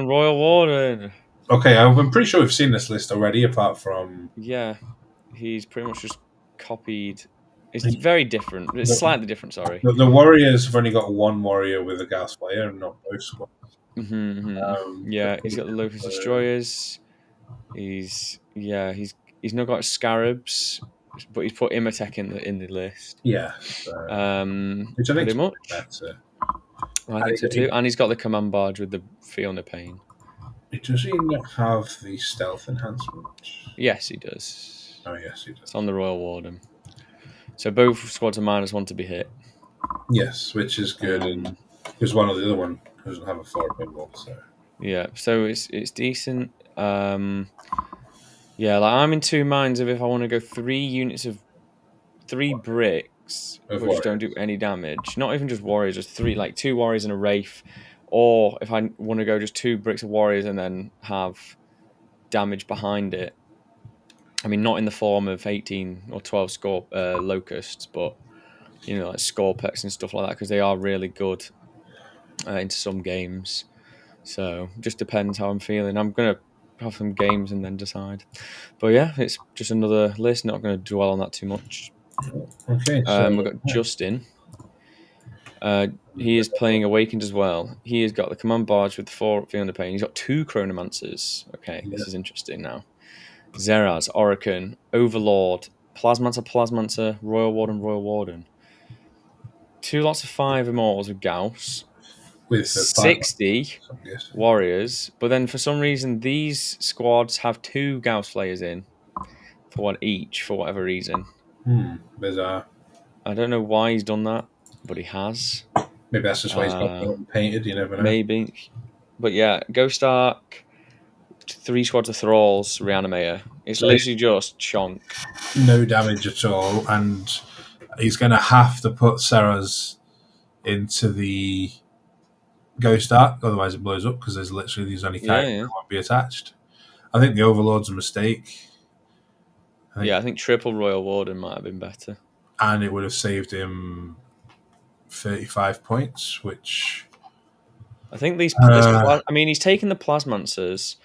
Royal Warden. Okay, I'm pretty sure we've seen this list already. Apart from Yeah, he's pretty much just copied. It's the, very different. It's slightly different, sorry. the Warriors have only got one warrior with a gas player, and not both squads. Yeah, he's got the Locust Destroyers. He's not got Scarabs, but he's put Imatech in the list. Yeah, which I think Pretty is probably much. better. I think so too. And he's got the command barge with the Fiona Pain. Does he not have the stealth enhancement? Yes, he does. Oh yes, he It's on does. the Royal Warden. So both squads are -1 to be hit. Yes, which is good, and Um, because one of the other one doesn't have a 4 pinball, so yeah, so it's decent. Yeah, like I'm in two minds of if I want to go 3 units of 3 bricks, of which don't do warriors. any damage. Not even just warriors, just three, like two warriors and a wraith. Or if I want to go just 2 bricks of warriors and then have damage behind it. I mean, not in the form of 18 or 12 locusts, but like Scorpex and stuff like that, because they are really good into some games. So just depends how I'm feeling. I'm gonna have some games and then decide. But yeah, it's just another list. Not going to dwell on that too much. Okay, so We've got yeah, Justin. He is playing Awakened as well. He has got the command barge with the 4 Pain. He's got 2 Chronomancers. Okay, yeah, this is interesting now. Zeraz, Orican, Overlord, Plasmancer, Royal Warden, Royal Warden. 2 lots of 5 Immortals with Gauss. with the 5 60 I'm guessing. Warriors. But then for some reason, these squads have 2 Gauss players in for one each, for whatever reason. Bizarre. I don't know why he's done that, but he has. Maybe that's just why he's got Uh, them painted. You never know. maybe. But yeah, Ghost Ark, 3 squads of Thralls, Reanimator. It's So he's literally just chonk. no damage at all, and he's going to have to put Sarah's into the Ghost Ark, otherwise it blows up because there's literally these only Yeah, characters yeah. that won't be attached. I think the Overlord's a mistake. I think, Yeah, I think triple Royal Warden might have been better. and it would have saved him 35 points, which I think Uh, I mean, he's taken the Plasmancers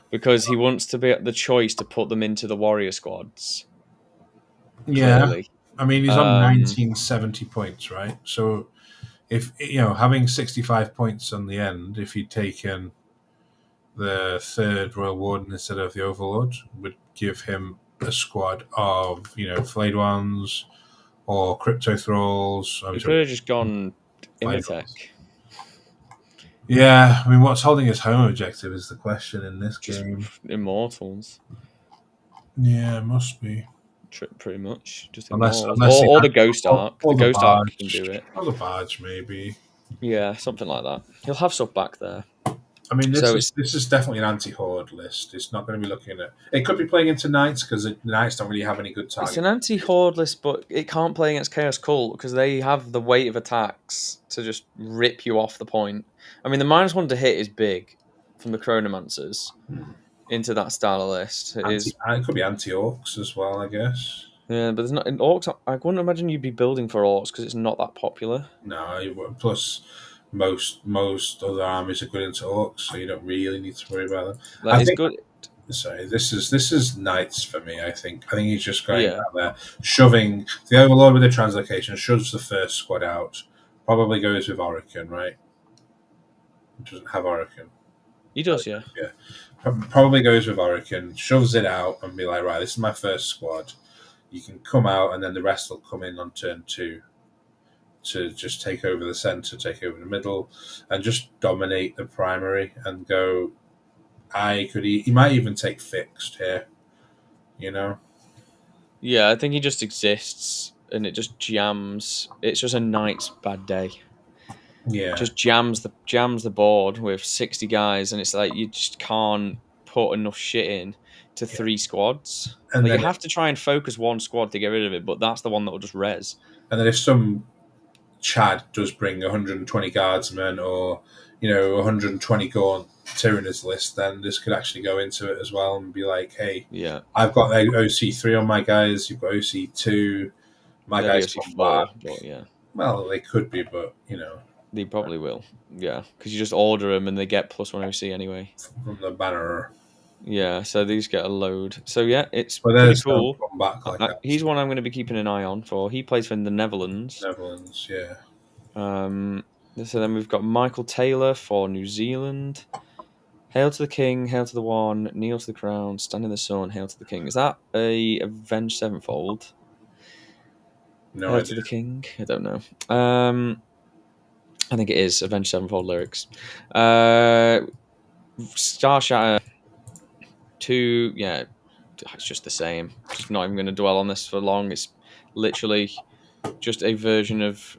because he wants to be the choice to put them into the warrior squads. yeah, Clearly, I mean he's on um, 1970 points, right? So if having 65 points on the end, if he'd taken the third Royal Warden instead of the Overlord, would give him a squad of flayed ones or crypto thralls. I'm he sorry, could have just gone flayed Imatech, ones. Yeah, I mean, what's holding his home objective is the question in this just game. Immortals, Yeah, it must be. pretty much just Unless Immortals, unless he or had the Ghost Arc. The or the Ghost Arc can do barge, it. or the barge maybe. Yeah, something like that. He'll have stuff back there. I mean, So it's this is definitely an anti-horde list. It's not going to be looking at. It could be playing into knights because the knights don't really have any good It's target. an anti-horde list, but it can't play against Chaos Cult because they have the weight of attacks to just rip you off the point. I mean, the -1 to hit is big from the Chronomancers into that style of list. It is, It could be anti-orcs as well, I guess. yeah, but there's not in Orcs. I wouldn't imagine you'd be building for Orcs because it's not that popular. No, plus most other armies are good into orcs, so you don't really need to worry about them. Like, I it's think. good. Sorry, this is knights for me. I think he's just going Yeah, out there, shoving the overlord with the translocation, shoves the first squad out. Probably goes with Orican, right? It doesn't have Orican. he does. Yeah, Yeah, probably goes with Orican, shoves it out, and be like, right, this is my first squad. You can come out, and then the rest will come in on turn two to just take over the center, take over the middle, and just dominate the primary and go. He might even take fixed here, you know. yeah. I think he just exists and it just jams. It's just a night's bad day. Yeah, Just jams the board with 60 guys, and it's like you just can't put enough shit in to yeah. 3 squads. And Like you then have to try and focus one squad to get rid of it, but that's the one that will just res. if some Chad does bring 120 guardsmen or 120 gaunt tyranners list, then this could actually go into it as well and be like, hey, Yeah, I've got OC3 on my guys, you've got OC2, my they'll be guys OC come four, back. but yeah, Well, they could be, but they probably will. Yeah, because you just order them and they get +1 OC anyway. from the banner. Yeah, so these get a load. So yeah, it's But pretty there's don't cool. come back like that. He's one I'm going to be keeping an eye on for. He plays for the Netherlands. Netherlands, yeah. Um, so then we've got Michael Taylor for New Zealand. Hail to the king, hail to the one, kneel to the crown, stand in the sun, hail to the king. Is that a Avenged Sevenfold? No Hail idea. to the king? I don't know. I think it is Avenged Sevenfold lyrics. Star Shatter 2, yeah, it's just the same. Just not even going to dwell on this for long. It's literally just a version of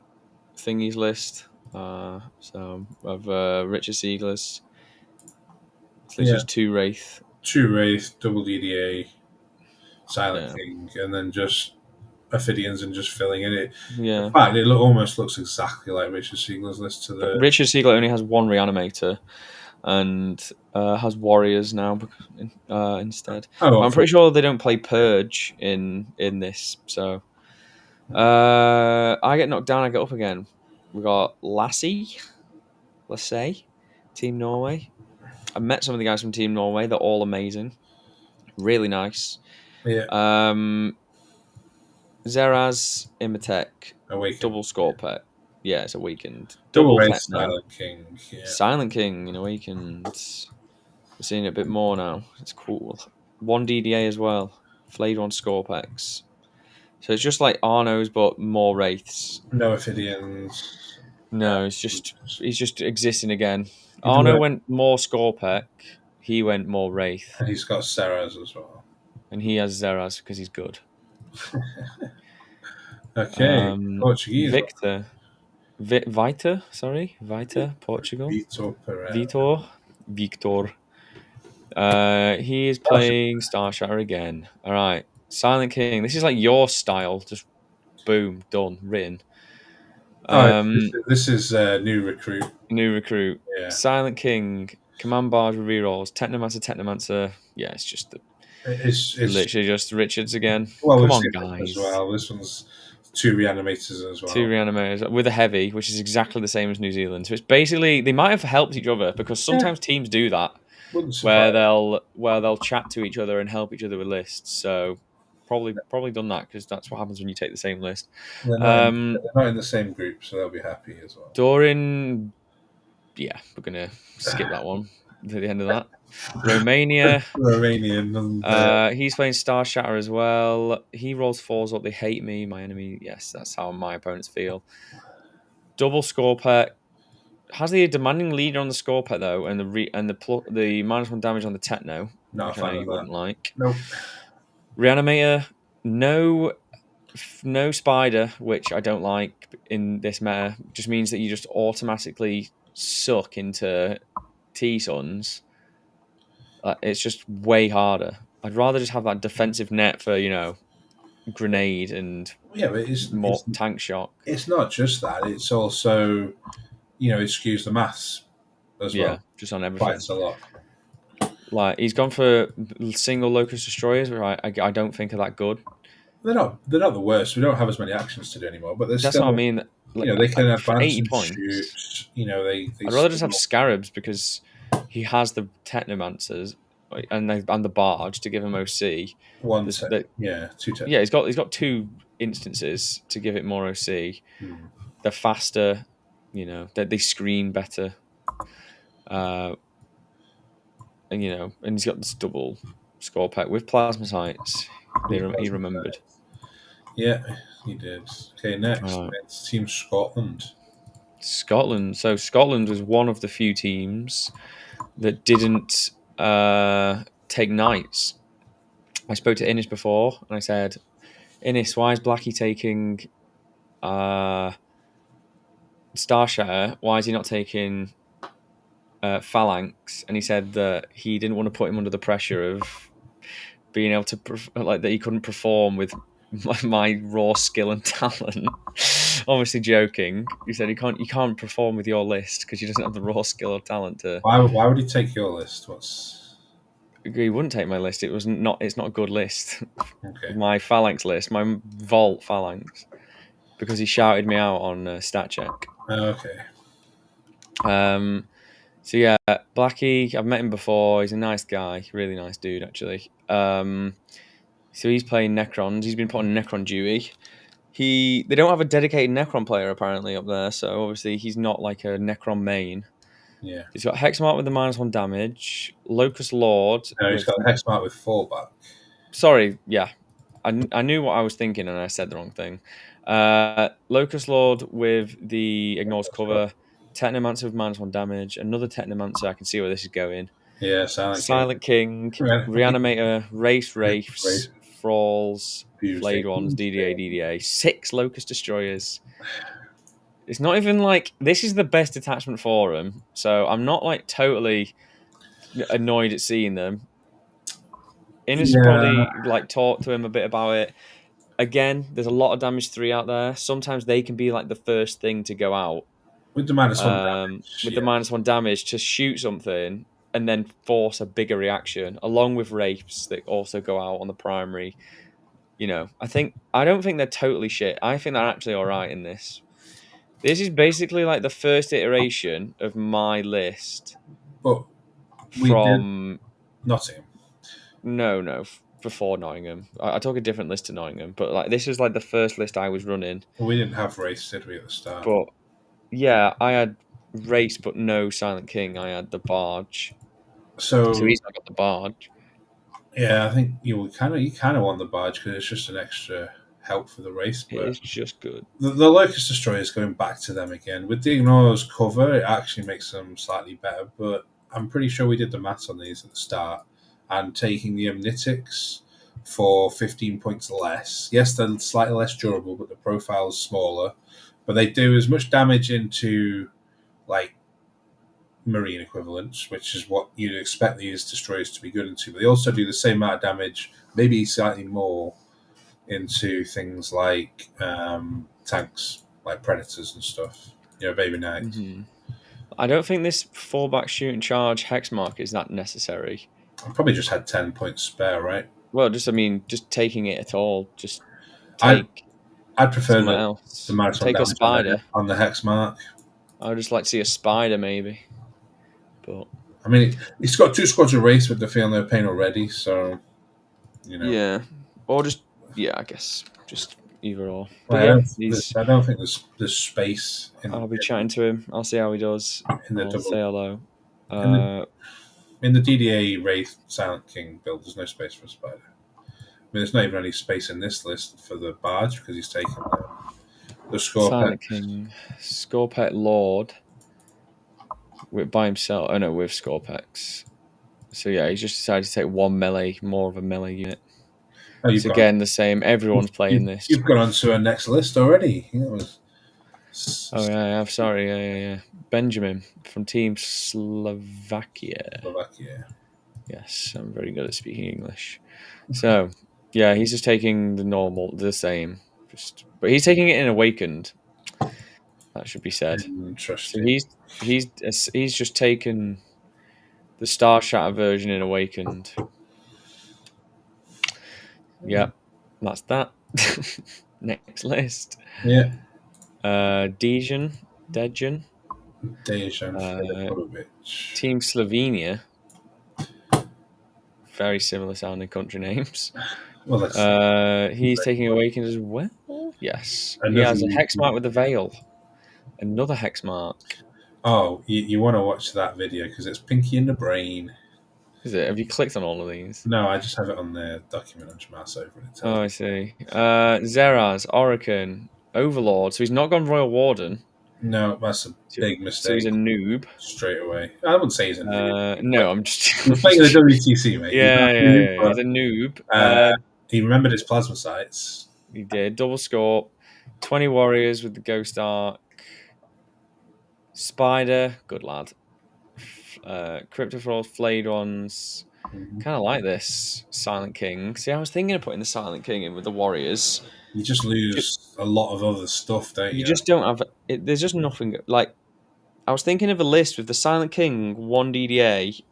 Thingy's list. So of Richard Siegler's. It's literally Yeah. just 2 Wraith. Two Wraith, double DDA, Silent Yeah. King, and then just Ophidians and just filling in it. In Yeah. fact, it almost looks exactly like Richard Siegler's list to the. Richard Siegler only has one reanimator and has warriors now instead. Oh, But I'm pretty sure they don't play purge in this. So I get knocked down, I get up again. We got Lassie, Team Norway. I met some of the guys from Team Norway. They're all amazing, really nice. yeah, Um, Zeraz, Imatech, Awakened. double score pet. Yeah, it's awakened. Double Double Wraith, techno. Silent King. Yeah. Silent King in awakened. We're seeing it a bit more now. It's cool. One DDA as well. Flayed one Scorpex. So it's just like Arno's, but more wraiths. No Ophidians. No, it's just he's just existing again. You do Arno it, went more Scorpec. He went more wraith, and he's got Serras as well. and he has Zeraz because he's good. Okay, Portuguese. Victor, Vita, sorry, Vita, Portugal. Vitor Pereira. Victor. He is Gosh, playing Star Shatter again. All right, Silent King. This is like your style. Just boom, done, written. oh, Um, this is new recruit. New recruit. Yeah, Silent King. Command bars with rerolls. Technomancer. Yeah, it's just it's literally just Richards again. well, Come we've on, seen this as guys. well. This one's 2 reanimators as Two well. reanimators with a heavy, which is exactly the same as New Zealand. So it's basically they might have helped each other because Yeah, sometimes teams do that wouldn't surprise. where they'll chat to each other and help each other with lists. So probably done that because that's what happens when you take the same list. They're not in the same group, so they'll be happy as well. Doran, yeah, we're gonna skip that one to the end of that. Romania, Romanian and he's playing Star Shatter as well. He rolls fours up. They hate me, my enemy. Yes, that's how my opponents feel. Double score pet has the demanding leader on the score pet though, and the -1 damage on the techno, not a which I know fan of you that. wouldn't like. Nope. Reanimator, no no spider, which I don't like in this meta. Just means that you just automatically suck into T Suns. It's just way harder. I'd rather just have that defensive net for grenade and Yeah, but more tank shock. it's not just that. It's also it skews the maths as Yeah, well just on quite everything. a lot. Like he's gone for single locust destroyers, which I don't think are that good. They're not the worst. We don't have as many actions to do anymore, but they're That's what I still mean. Like they can for advance 80 and points, shoot. They I'd rather just have still scarabs because he has the technomancers and the barge to give him OC. one There's tech. the Yeah, two tech. Yeah, he's got two instances to give it more OC. Hmm. They're faster, they screen better. Uh, and he's got this double score pack with plasma sights. He remembered. Yeah, he did. Okay, next Uh, it's Team Scotland. Scotland. So Scotland was one of the few teams that didn't take knights. I spoke to Innes before, and I said, Innes, why is Blackie taking uh, Star Shatter? Why is he not taking Phalanx? And he said that he didn't want to put him under the pressure of being able to like that he couldn't perform with my raw skill and talent. Obviously joking. He said he can't perform with your list because he doesn't have the raw skill or talent to. Why would he take your list? What's He wouldn't take my list. It's not a good list. okay? My phalanx list, my vault phalanx, because he shouted me out on stat check. Okay. Um, so yeah, Blackie, I've met him before. He's a nice guy, really nice dude actually. So he's playing Necrons. He's been put on Necron duty. They don't have a dedicated Necron player apparently up there, so obviously he's not like a Necron main. Yeah. He's got Hexmark with the -1 damage, Locust Lord No, he's with. got the Hexmark with fallback. Sorry, yeah, I knew what I was thinking and I said the wrong thing. Locust Lord with the ignores cover, Technomancer with -1 damage, another Technomancer. I can see where this is going. Yeah, Silent King. Silent King, Yeah. Reanimator, Wraiths, Race Thralls, Tuesday. Flayed Ones, DDA, 6 Locust Destroyers. It's not even like this is the best attachment for them, so I'm not like totally annoyed at seeing them. Innes Yeah, probably like talk to him a bit about it. Again, there's a lot of damage 3 out there. Sometimes they can be like the first thing to go out with the -1 damage. with the Yeah. -1 damage to shoot something and then force a bigger reaction, along with Wraiths that also go out on the primary. I don't think they're totally shit. I think they're actually all right in this. This is basically like the first iteration of my list But we did from Nottingham. no before Nottingham. I took a different list to Nottingham, but like this is like the first list I was running. We didn't have race, did we, at the start? But yeah, I had Race, but no Silent King. I had the Barge, so So he's not got the Barge. yeah, I think you kind of want the badge because it's just an extra help for the race. It But is just good. the Locust Destroyer is going back to them again with the Ignores cover. It actually makes them slightly better. But I'm pretty sure we did the maths on these at the start and taking the Omnitics for 15 points less. Yes, they're slightly less durable, but the profile's smaller. But they do as much damage into like marine equivalents, which is what you'd expect these destroyers to be good into. But they also do the same amount of damage, maybe slightly more, into things like tanks, like predators and stuff. Baby knights. hmm I don't think this fallback shoot and charge hex mark is that necessary. I probably just had 10 points spare, right? Well, just I mean, just taking it at all, just I take. I'd prefer somewhere the else. I'll maximum take a damage spider. on the hex mark. I would just like to see a spider, maybe. But I mean, he's got 2 squads of race with the feel no pain already, so you know. yeah, or just yeah, I guess just either or. But Like, yeah, he's. I don't think there's space I'll be chatting to him. I'll see how he does. in the I'll say double hello. in the Uh, in the DDA Wraith Silent King build. There's no space for a spider. I mean, there's not even any space in this list for the barge because he's taken the Scorpet. Silent King, Scorpet Lord, by himself. Oh no, with Scorpex. So yeah, he's just decided to take one melee, more of a melee unit. Oh, It's again the same. Everyone's playing this. you've gone on to our next list already. That was Oh yeah, I'm sorry. Yeah. Benjamin from Team Slovakia. Slovakia. Yes, I'm very good at speaking English. So yeah, he's just taking the same. But he's taking it in Awakened. That should be said. So Interesting. he's just taken the Star Shatter version in Awakened. Yep, that's that. Next list. Yeah, Dejan, Dejan uh, Filipovic. Team Slovenia. Very similar sounding country names. Well, that's He's taking Awakened as well. Yes, he another. has a hex mark with the veil. Another hex mark. Oh, you want to watch that video because it's Pinky in the Brain. Is it? Have you clicked on all of these? No, I just have it on the document. I'm just mouse over and it tells Oh, me. I see. Zeraz, Orican, Overlord. So he's not gone Royal Warden. No, that's a So, big so he's mistake a noob. straight away. I wouldn't say he's a noob. No, I'm just. He's playing in the WTC, mate. He's not Yeah, a noob, He's a but noob. he remembered his plasma sites. He did double score. 20 warriors with the Ghost Arc. Spider, good lad. Cryptophorals, flayed ones. Mhm. Kind of like this Silent King. See, I was thinking of putting the Silent King in with the warriors. You just Ju- lose a lot of other stuff, don't You you? just don't have it. There's just nothing like. I was thinking of a list with the Silent King, one DDA,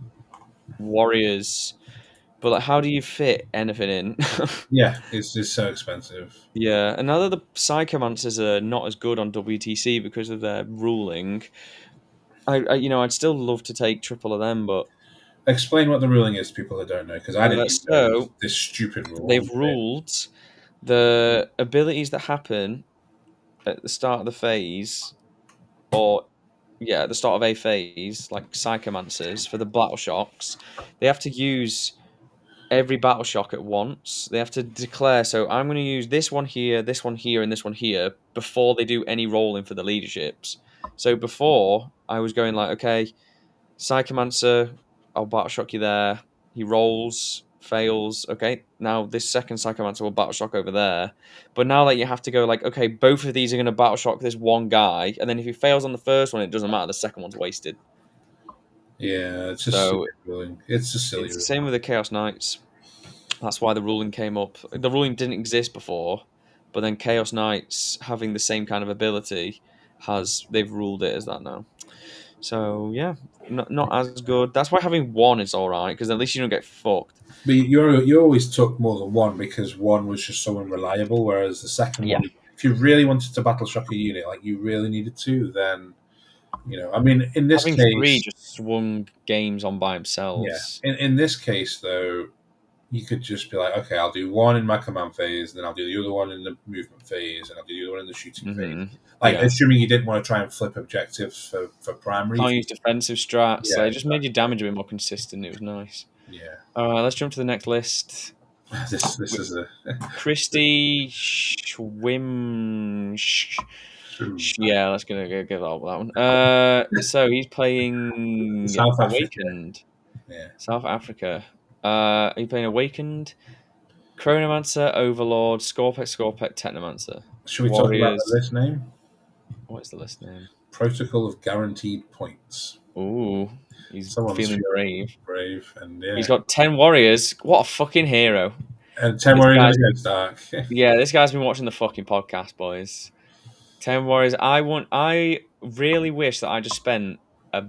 warriors, but like, how do you fit anything in? Yeah, it's so expensive. Yeah, and now that the Psychomancers are not as good on WTC because of their ruling, I'd still love to take triple of them, but Explain what the ruling is to people that don't know, because I didn't even know so this stupid rule. they've ruled the abilities that happen at the start of the phase, or yeah, at the start of a phase, like Psychomancers for the battle shocks, they have to use every battle shock at once. They have to declare, so I'm going to use this one here, and this one here before they do any rolling for the leaderships. So before, I was going like, okay, Psychomancer, I'll battle shock you there. He rolls, fails. Okay, now this second Psychomancer will battle shock over there. But now that you have to go like, okay, both of these are going to battle shock this one guy, and then if he fails on the first one, it doesn't matter. The second one's wasted. Yeah, it's just So stupid ruling. It's a silly it's the ruling. same with the Chaos Knights. That's why the ruling came up. The ruling didn't exist before, but then Chaos Knights having the same kind of ability they've ruled it as that now. So yeah, not as good. That's why having one is all right because at least you don't get fucked. But you always took more than one because one was just so unreliable, whereas the second Yeah, one, if you really wanted to battle shock a unit, like you really needed to, then I mean, in this having three case, just swung games on by yeah, themselves. in this case though, you could just be like, okay, I'll do one in my command phase, then I'll do the other one in the movement phase, and I'll do the other one in the shooting phase. Like, Yeah, assuming you didn't want to try and flip objectives for primary. can't use defensive strats. Yeah, Like, it just made your damage a bit more consistent. It was nice. yeah. All right, let's jump to the next list. This is a Christy Schwim. Yeah, let's gonna go give that one. So he's playing South Africa. Awakened, Yeah. South Africa. He's playing Awakened, Chronomancer, Overlord, Scorpec, Technomancer, Should we talk about the Warriors. list name? What is the list name? Protocol of Guaranteed Points. Ooh, he's Someone's feeling feeling brave. brave, and He's yeah. got 10 Warriors. What a fucking hero! And 10 This Warriors guy's in a Ghost Arc. yeah, this guy's been watching the fucking podcast, boys. 10 Warriors. I really wish that I just spent a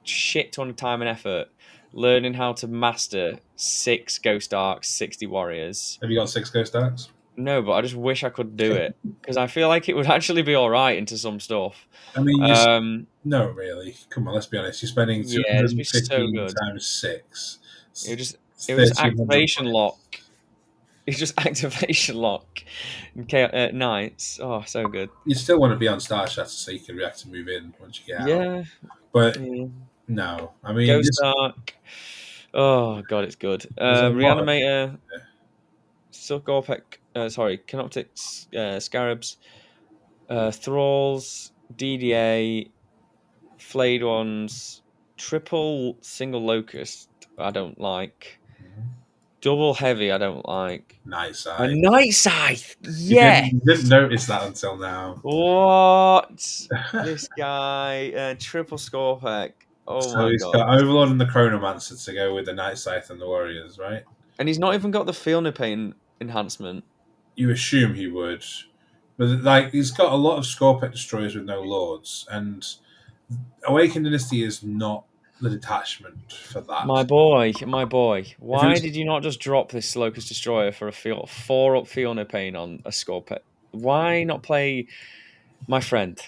shit ton of time and effort learning how to master 6 Ghost Arcs, 60 Warriors. Have you got 6 Ghost Arcs? No, but I just wish I could do it because I feel like it would actually be all right into some stuff. I mean, Um, no, really. Come on, let's be honest. You're spending yeah, it'd be so 215 good. times six. It would just It's it would just 1,300 activation lock. points. It's just activation lock. Okay, at nights. Oh, so good. You still want to be on Star Shatter so you can react to move in once you get out. Yeah, But yeah. no, I mean, Ghost Arc. Oh god, it's good. there's a lot of. Reanimator, Silkorpek, sorry, Canoptics, Scarabs, Thralls, DDA, Flayed Ones, Triple Single Locust. I don't like. Double Heavy. I don't like. Nice A eye. Night Scythe. You didn't Yes. notice that until now. What? This guy, Triple Scorpec. Oh So my he's god. got Overlord and the Chronomancer to go with the Night Scythe and the Warriors, right? And he's not even got the Feel No Pain enhancement. You assume he would. But like he's got a lot of Scorpec destroyers with no lords, and Awakened Dynasty is not the detachment for My that. boy, my boy. If it Why was did you not just drop this Locust Destroyer for a 4-up Feel No Pain on a Scorpec? Why not play my friend?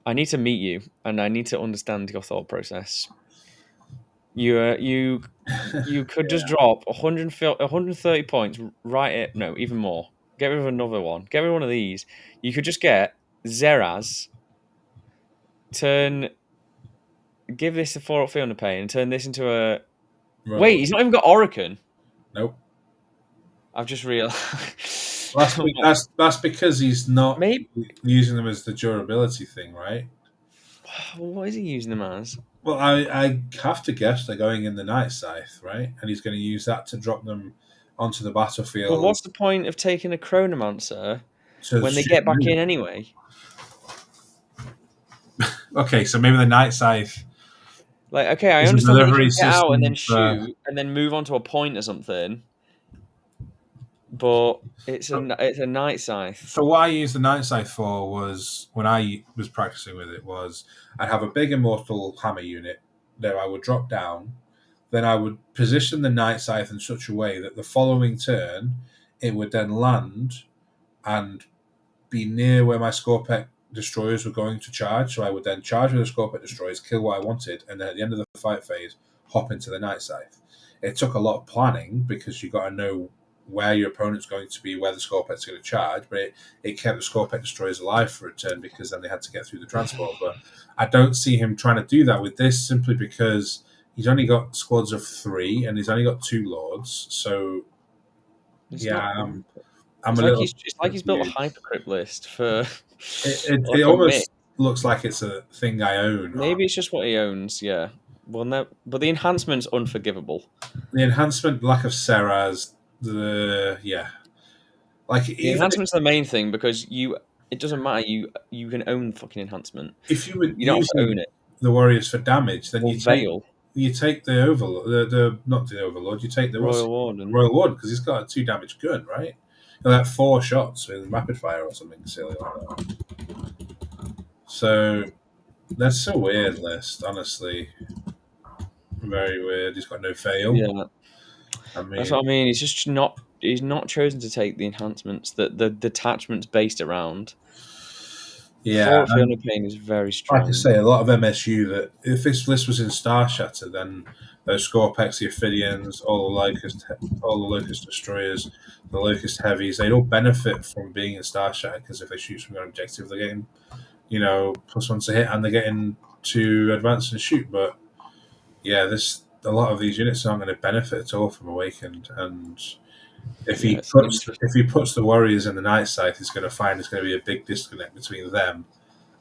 I need to meet you, and I need to understand your thought process. You could just drop 130 points right it no, even more. Get rid of another one. Get rid of one of these. You could just get Zeraz, turn give this a 4-up Feel No Pain and turn this into a wait, Royal, he's not even got Orican. nope. I've just realized. That's because he's not Maybe using them as the durability thing, right? what is he using them as? Well, I have to guess they're going in the Night Scythe, right? And he's going to use that to drop them onto the But battlefield what's the point of taking a Chronomancer to when they shoot get back them. in anyway? Okay, so maybe the Night Scythe Like, okay, I is a understand that you delivery can get out and then system for. shoot and then move on to a point or something, but it's a night scythe. So what I used the Night Scythe for was when I was practicing with it was I'd have a big Immortal Hammer unit that I would drop down, then I would position the Night Scythe in such a way that the following turn it would then land and be near where my Scorpec destroyers were going to charge. So I would then charge with the Scorpec destroyers, kill what I wanted, and then at the end of the fight phase, hop into the Night Scythe. It took a lot of planning because you got to know where your opponent's going to be, where the Scorpec's going to charge, but it kept the Scorpec destroyers alive for a turn because then they had to get through the transport. But I don't see him trying to do that with this simply because he's only got squads of 3 and he's only got 2 lords. So It's yeah, not. I'm a little It's like he's built a confused. hypercrypt list for It like a myth. almost looks like it's a thing I own. Maybe it's just what he owns. Yeah. Well, no, but the enhancement's unforgivable. The enhancement, lack of Seraz, the yeah, like The even enhancement's the main thing because it doesn't matter. You can own fucking enhancement. if you were You don't have to own using it the warriors for damage, then or veil you take the overlord, the not the overlord, you take the what's royal warden. royal warden because he's got a 2 damage gun, right? Like 4 shots with rapid fire or something silly like that. So that's a weird list, honestly. Very weird. He's got no fail. Yeah. I That's mean, what I mean. He's just not. He's not chosen to take the enhancements that the detachment's based around. yeah, Four at Fiona Pain is very like I strong. say, a lot of MSU that if this list was in Star Shatter, then those Scorpex, the Ophidians, all the Locust Destroyers, the Locust Heavies, they'd all benefit from being in Star Shatter because if they shoot from their objective, they're getting, +1 to hit and they're getting to advance and shoot. But yeah, this a lot of these units aren't going to benefit at all from Awakened. And if Yeah, he it's puts interesting. if he puts the Warriors in the Night Scythe, he's going to find there's going to be a big disconnect between them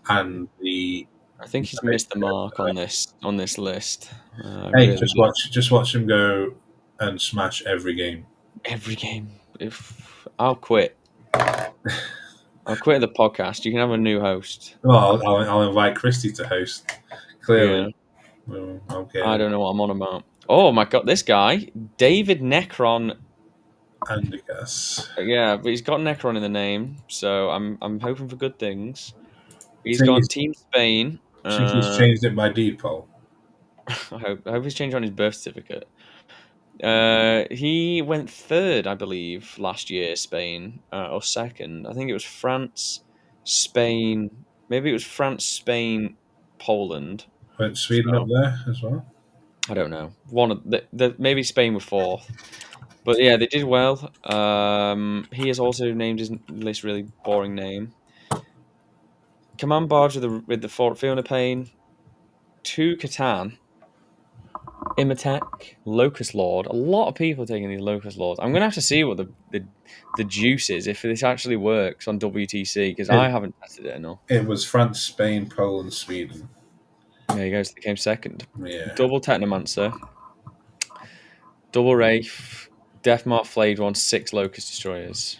and the. I think he's missed the mark on this list. I Hey, really do. just watch him go and smash every game. Every game. If I'll quit. I'll quit the podcast. You can have a new host. Well, I'll invite Christy to host. Yeah. Clearly, well, I okay, don't know what I'm on about. Oh my god, this guy, David Necron. and I guess. Yeah, but he's got Necron in the name, so I'm hoping for good things. He's Think gone he's, Team Spain. think he's changed it by default. I hope he's changed on his birth certificate. He went third, I believe, last year. Spain or second. I think it was France, Spain. Maybe it was France, Spain, Poland. Went Sweden up So there as well. I don't know. One of maybe Spain were fourth, but yeah, they did well. He has also named his list really boring name. Command barge with the Fort Fiona Payne, two Catan, Imatech, Locust Lord. A lot of people taking these Locust Lords. I'm gonna have to see what the juice is if this actually works on WTC because I It, haven't tested it enough. it was France, Spain, Poland, Sweden. There you go. So they came second. Yeah, Double Technomancer, double Wraith, Deathmark Flayed One, six Locust Destroyers.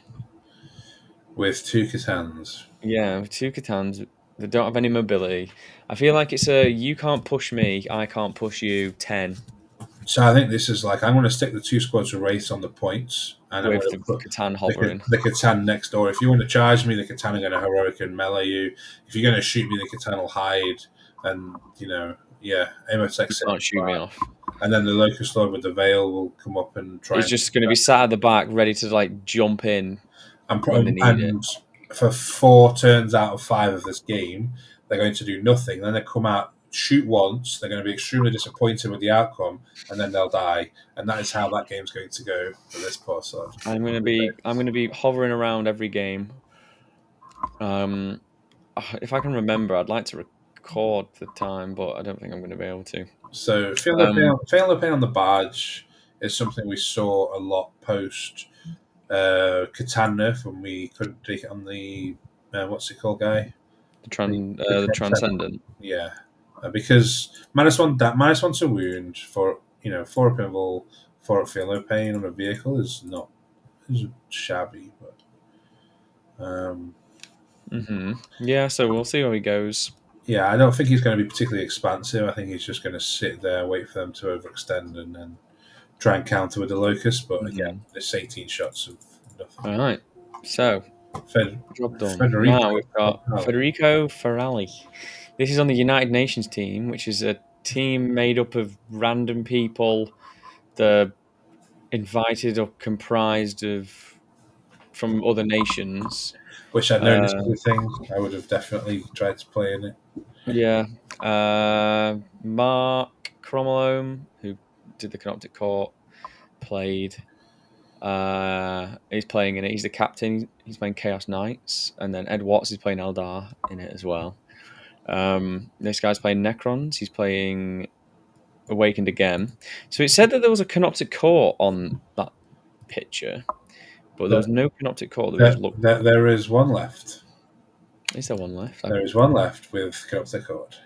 with two Catans. Yeah, with two Catans that don't have any mobility. I feel like it's a you can't push me, I can't push you 10 So I think this is like I'm going to stick the two squads of race on the points, and I'm with going to the put Catan hovering. the Catan next door. If you want to charge me, the Catan are going to heroic and melee you. If you're going to shoot me, the Catan will hide, and yeah, Imotech You sit can't shoot me off. and then the Locust Lord with the veil will come up and try He's just going to be sat at the back, ready to like jump in when they need it. and for 4 turns out of 5 of this game, they're going to do nothing. Then they come out, shoot once. They're going to be extremely disappointed with the outcome, and then they'll die. And that is how that game's going to go for this poor sort. I'm gonna be hovering around every game. Um, if I can remember, I'd like to record the time, but I don't think I'm going to be able to. So Um, failing the pain on the barge is something we saw a lot post Catan nerf when we couldn't take it on the what's it called, guy? The the transcendent. Yeah, because minus one to wound for for a pinball for a feel pain on a vehicle is shabby, but Yeah, so we'll see how he goes. yeah, I don't think he's going to be particularly expansive. I think he's just going to sit there, wait for them to overextend, and then try and counter with the locust. But again, hmm it's 18 shots of nothing. All right, so job done. Federico. Now we've got Federico Ferrali. This is on the United Nations team, which is a team made up of random people. The invited or comprised of from other nations. Wish I'd known this Uh, was a thing. I would have definitely tried to play in it. yeah, Mark Cromwell, who did the Canoptic Court, played. He's playing in it. He's the captain. He's playing Chaos Knights, and then Ed Watts is playing Eldar in it as well. This guy's playing Necrons. He's playing Awakened again. So it said that there was a Canoptic Core on that picture, but there was That, no Canoptic Core that we just looked at. there is one left. Is there one left? There is one left with Corrupted Court.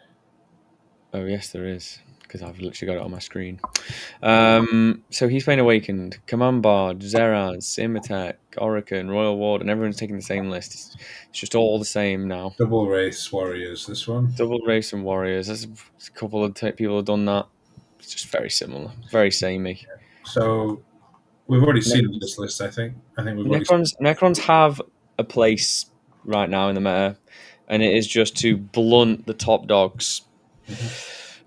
Oh yes, there is because I've literally got it on my screen. So he's playing Awakened, Command Bard, Zeraz, Imotech, Orican, Royal Ward, and everyone's taking the same list. It's just all the same now. Double Race Warriors, this one. Double Race and Warriors. There's a couple of people have done that. It's just very similar, very samey. So we've already seen Ne- this list, I think. I think we've already Necrons have a place right now in the meta, and it is just to blunt the top dogs.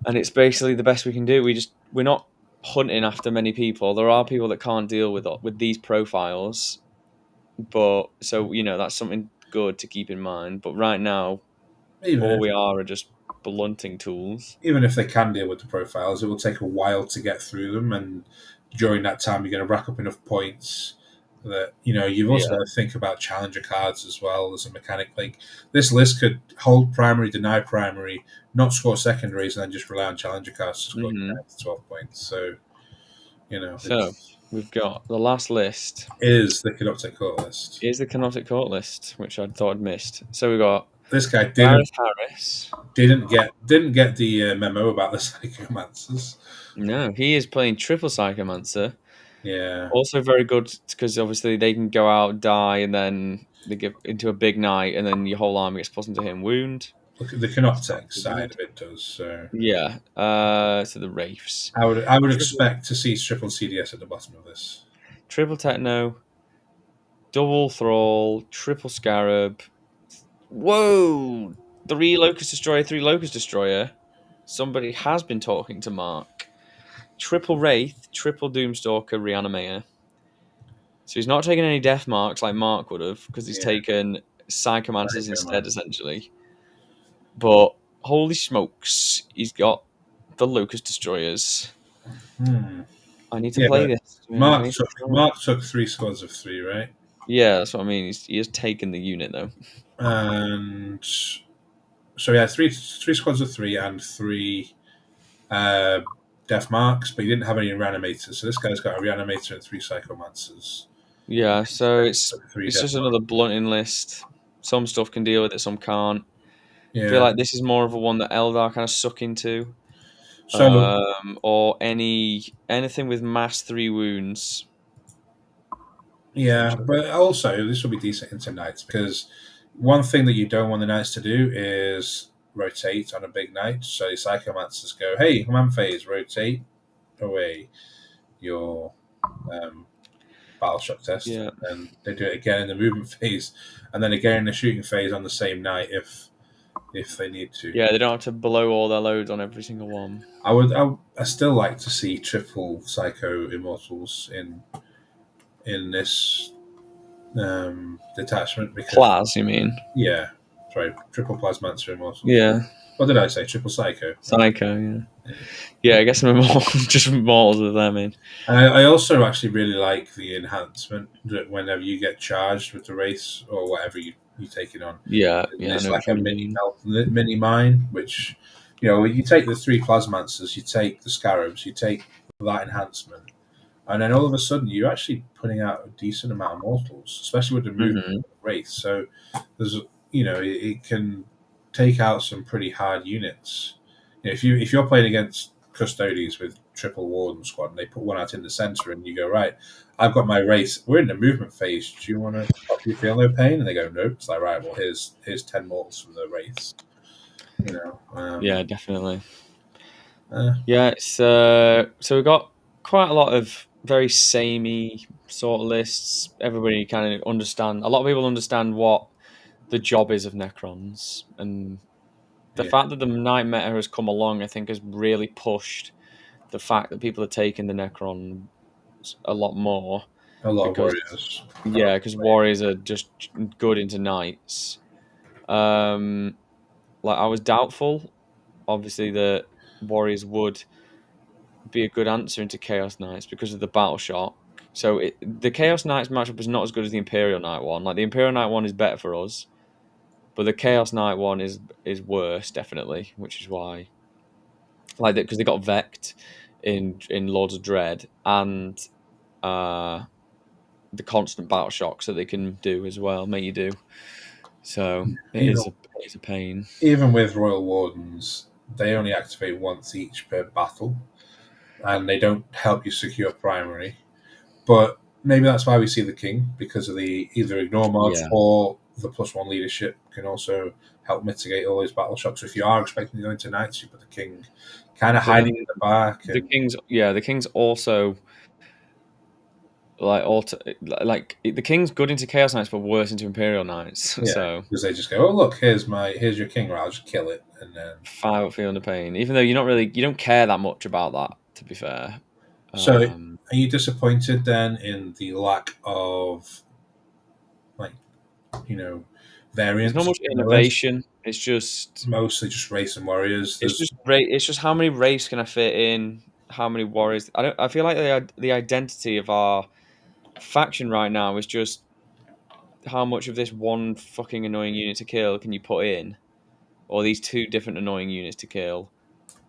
And it's basically the best we can do. We're not hunting after many people. There are people that can't deal with these profiles, but so that's something good to keep in mind. But right now, even all if we are just blunting tools. even if they can deal with the profiles, it will take a while to get through them, and during that time, you're going to rack up enough points that you've also Yeah. got to think about challenger cards as well as a mechanic. Like this list could hold primary, deny primary, not score secondaries, and then just rely on challenger cards to score hmm 12 points. So So it's we've got the last list is the Canoptic Court list. is the Canoptic Court list, which I thought I'd missed. So we got This guy Gareth Harris. didn't get the memo about the psychomancers. No, he is playing triple Psychomancer. Yeah, Also very good because obviously they can go out, die, and then they get into a big night, and then your whole army gets put into hit and wound. look at the It's not Canoptech too side bad. of it does. So Yeah. So the Wraiths. I would Triple, expect to see triple CDS at the bottom of this. triple Techno, double Thrall, triple Scarab. Whoa! Three Locust Destroyer, three Locust Destroyer. Somebody has been talking to Mark. triple Wraith, triple Doomstalker, Reanimator. So he's not taking any death marks like Mark would have, because he's Yeah, taken Psychomancers Psycho instead, Man. essentially. But holy smokes, he's got the Locust Destroyers. Hmm. I need to Yeah, play but this. I need to try it. Mark took 3 squads of 3, right? Yeah, that's what I mean. He has taken the unit though. And so yeah, three squads of 3 and 3 death marks, but he didn't have any reanimators. So this guy's got a reanimator and 3 psychomancers. Yeah, so it's Took three it's death just marks. another blunting list. Some stuff can deal with it, some can't. I feel Yeah. like this is more of a one that Eldar kind of suck into, So or anything with mass 3 wounds. yeah, but also this will be decent into knights because one thing that you don't want the knights to do is rotate on a big knight. So the psychomancers go, "Hey, command phase, rotate away your um, battle shock test," Yeah, and then they do it again in the movement phase, and then again in the shooting phase on the same night if they need to. yeah, they don't have to blow all their loads on every single one. I still like to see triple psycho immortals in this detachment because Plas, you mean? yeah, sorry, triple plasmancer immortals. Yeah, What did I say? Triple psycho. Psycho. Yeah, yeah. I guess I'm more just mortals with them in. And I also actually really like the enhancement that whenever you get charged with the race or whatever you take it on, Yeah, yeah. I it's know like which a one you mean. mini mine, which you take the 3 plasmancers, you take the scarabs, you take that enhancement, and then all of a sudden you're actually putting out a decent amount of mortals, especially with the movement Hmm. race. So there's it can take out some pretty hard units. If you're playing against custodies with triple warden squad and they put one out in the center and you go, right, I've got my race, we're in the movement phase, do you want to you feel no pain? And they go, nope. It's like, right, well, here's 10 mortals from the race. you know Yeah, um definitely. uh, Yeah, it's so we've got quite a lot of very samey sort of lists. Everybody kind of understand. A lot of people understand what the job is of Necrons, and the yeah, fact that the Night Meta has come along, I think, has really pushed the fact that people are taking the Necrons a lot more a lot of because warriors are yeah, because warriors are just good into knights. Um, like I was doubtful, obviously, that warriors would be a good answer into Chaos Knights because of the battle shock. So the Chaos Knights matchup is not as good as the Imperial Knight one. Like the Imperial Knight one is better for us, but the Chaos Knight one is worse definitely, which is why like because they got Vect in Lords of Dread and uh the constant battle shocks that they can do as well, make you do. So it you is know a pain. even with royal wardens they only activate once each per battle and they don't help you secure primary. But maybe that's why we see the king because of the either ignore march Yeah. or the +1 leadership can also help mitigate all those battle shocks. So if you are expecting to go into knights, you put the king kind of But hiding then in the back, the and king's also like auto, like the king's good into Chaos Knights but worse into Imperial Knights. yeah, So because they just go, oh look, here's your king, right? I'll just kill it, and then fire up feeling the pain, even though you don't care that much about that. To be fair, so. um, Are you disappointed then in the lack of like you know there's not variance much in the list? innovation. Mostly just race and warriors. There's It's just how many race can I fit in? How many warriors? I don't. I feel like the identity of our faction right now is just how much of this one fucking annoying unit to kill can you put in, or these two different annoying units to kill.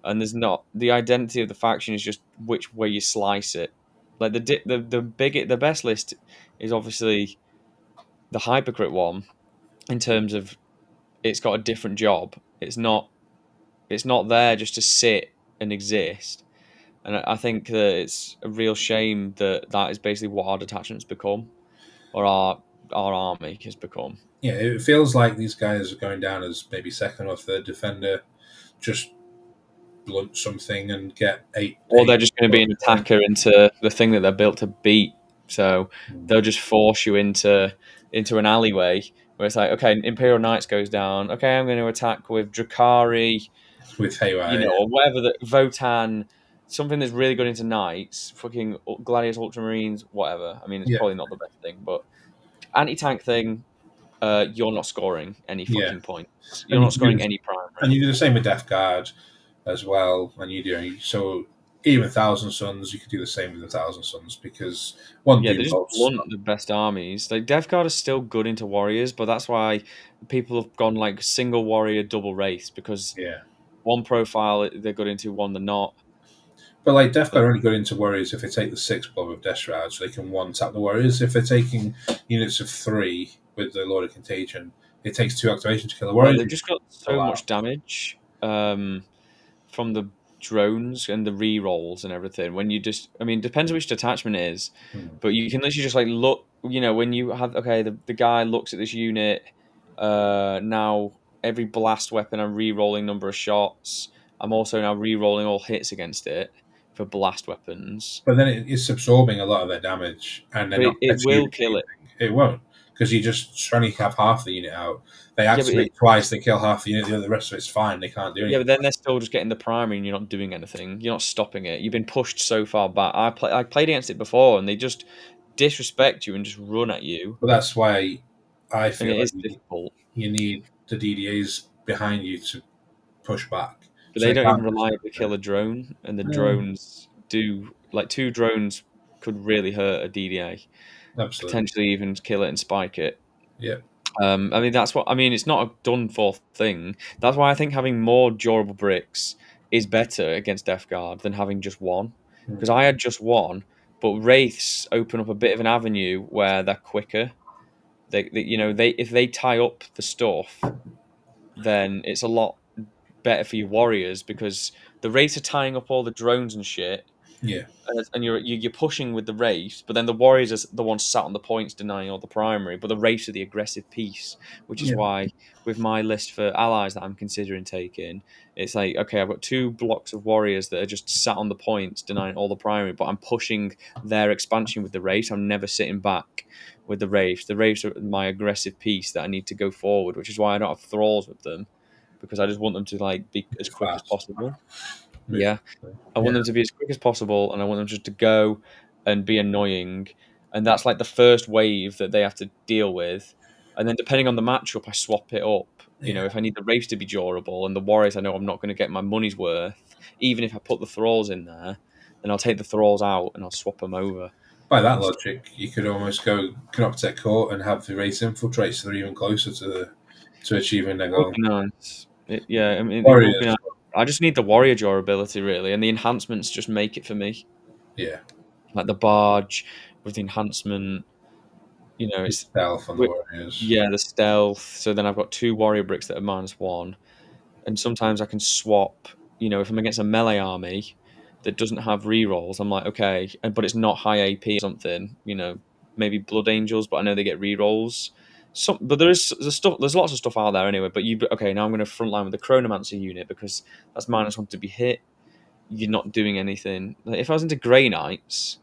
And there's not the identity of the faction is just which way you slice it. Like the best list is obviously the hypocrite one in terms of it's got a different job. It's not there just to sit and exist. And I think that it's a real shame that that is basically what our detachments become, or our army has become. yeah, it feels like these guys are going down as maybe second or third defender, just blunt something and get Or eight. they're just going to be an attacker into the thing that they're built to beat. So they'll just force you into an alleyway where it's like, okay, Imperial Knights goes down. Okay, I'm going to attack with Drakari, with Haywire. or whatever the Votan. something that's really good into knights, fucking gladius, ultramarines, whatever. I mean, it's Yeah, probably not the best thing, but anti-tank thing, you're not scoring any yeah. fucking points. You're And you not can do scoring this, any and primary. you do the same with Death Guard as well. And you do so even Thousand Suns, you could do the same with the Thousand Suns because one Yeah, dude they just bolts. blunt the best armies. Like Death Guard is still good into warriors, but that's why people have gone like single warrior, double wraiths because Yeah, one profile they're good into, one they're not. but like Death But Guard are only good into warriors if they take the 6 blob of Death Shroud, so they can one tap the warriors. If they're taking units of 3 with the Lord of Contagion, it takes 2 activation to kill the well, warriors. they've just got so Allow. much damage from the drones and the re-rolls and everything. When you just, I mean, depends which detachment it is, Hmm. but you can literally just like look. You know, when you have okay, the guy looks at this unit. Now every blast weapon, I'm re-rolling number of shots. I'm also now re-rolling all hits against it for blast weapons. But then it's absorbing a lot of their damage, and they're But not it will achieving kill it. anything. It won't, because you just only have half the unit out. They Yeah, but activate twice, they kill half the unit, the rest of it's fine. They can't do yeah, but anything. then they're still just getting the primary, and you're not doing anything. You're not stopping it. You've been pushed so far back. I played against it before, and they just disrespect you and just run at you, But that's why I and feel it like is difficult. you need the DDAs behind you to push back, But so they they don't even can't just. reliably kill a drone, and the Yeah, drones do like two drones could really hurt a DDA, absolutely. potentially even kill it and spike it. Yeah. I mean, that's what I mean. It's not a done for thing. That's why I think having more durable bricks is better against Death Guard than having just one. Because Mm. I had just one, but wraiths open up a bit of an avenue where they're quicker. You know, they if they tie up the stuff, then it's a lot better for your warriors because the wraiths are tying up all the drones and shit, Yeah. and you're pushing with the Wraiths, but then the Warriors are the ones sat on the points denying all the primary, but the Wraiths are the aggressive piece, which is Yeah. why with my list for allies that I'm considering taking, it's like okay, I've got two blocks of Warriors that are just sat on the points denying all the primary, but I'm pushing their expansion with the Wraiths. I'm never sitting back with the Wraiths. The Wraiths are my aggressive piece that I need to go forward, which is why I don't have thralls with them because I just want them to like be as Move quick as fast. possible. Move Yeah, fast. I Yeah. want them to be as quick as possible, and I want them just to go and be annoying. And that's like the first wave that they have to deal with. And then depending on the matchup, I swap it up. You know, Yeah. if I need the Wraiths to be durable and the Warriors, I know I'm not going to get my money's worth. Even if I put the Thralls in there, then I'll take the Thralls out and I'll swap them over. By that And stuff. logic, you could almost go Canoptek Court and have the race infiltrate so they're even closer to achieving their It would goal. be nice. Yeah, I mean, it would be nice. Warriors, I just need the Warrior durability really, and the enhancements just make it for me. yeah, Like the barge with the enhancement. You know, the it's stealth on the Warriors. yeah, the stealth. So then I've got two warrior bricks that are -1, and sometimes I can swap. You know, if I'm against a melee army that doesn't have rerolls, I'm like, okay, but it's not high AP or something. You know, maybe Blood Angels, but I know they get rerolls. But there's stuff. There's lots of stuff out there anyway. But okay, now I'm going to frontline with the Chronomancer unit because that's -1 to be hit. You're not doing anything. Like, if I was into Grey Knights,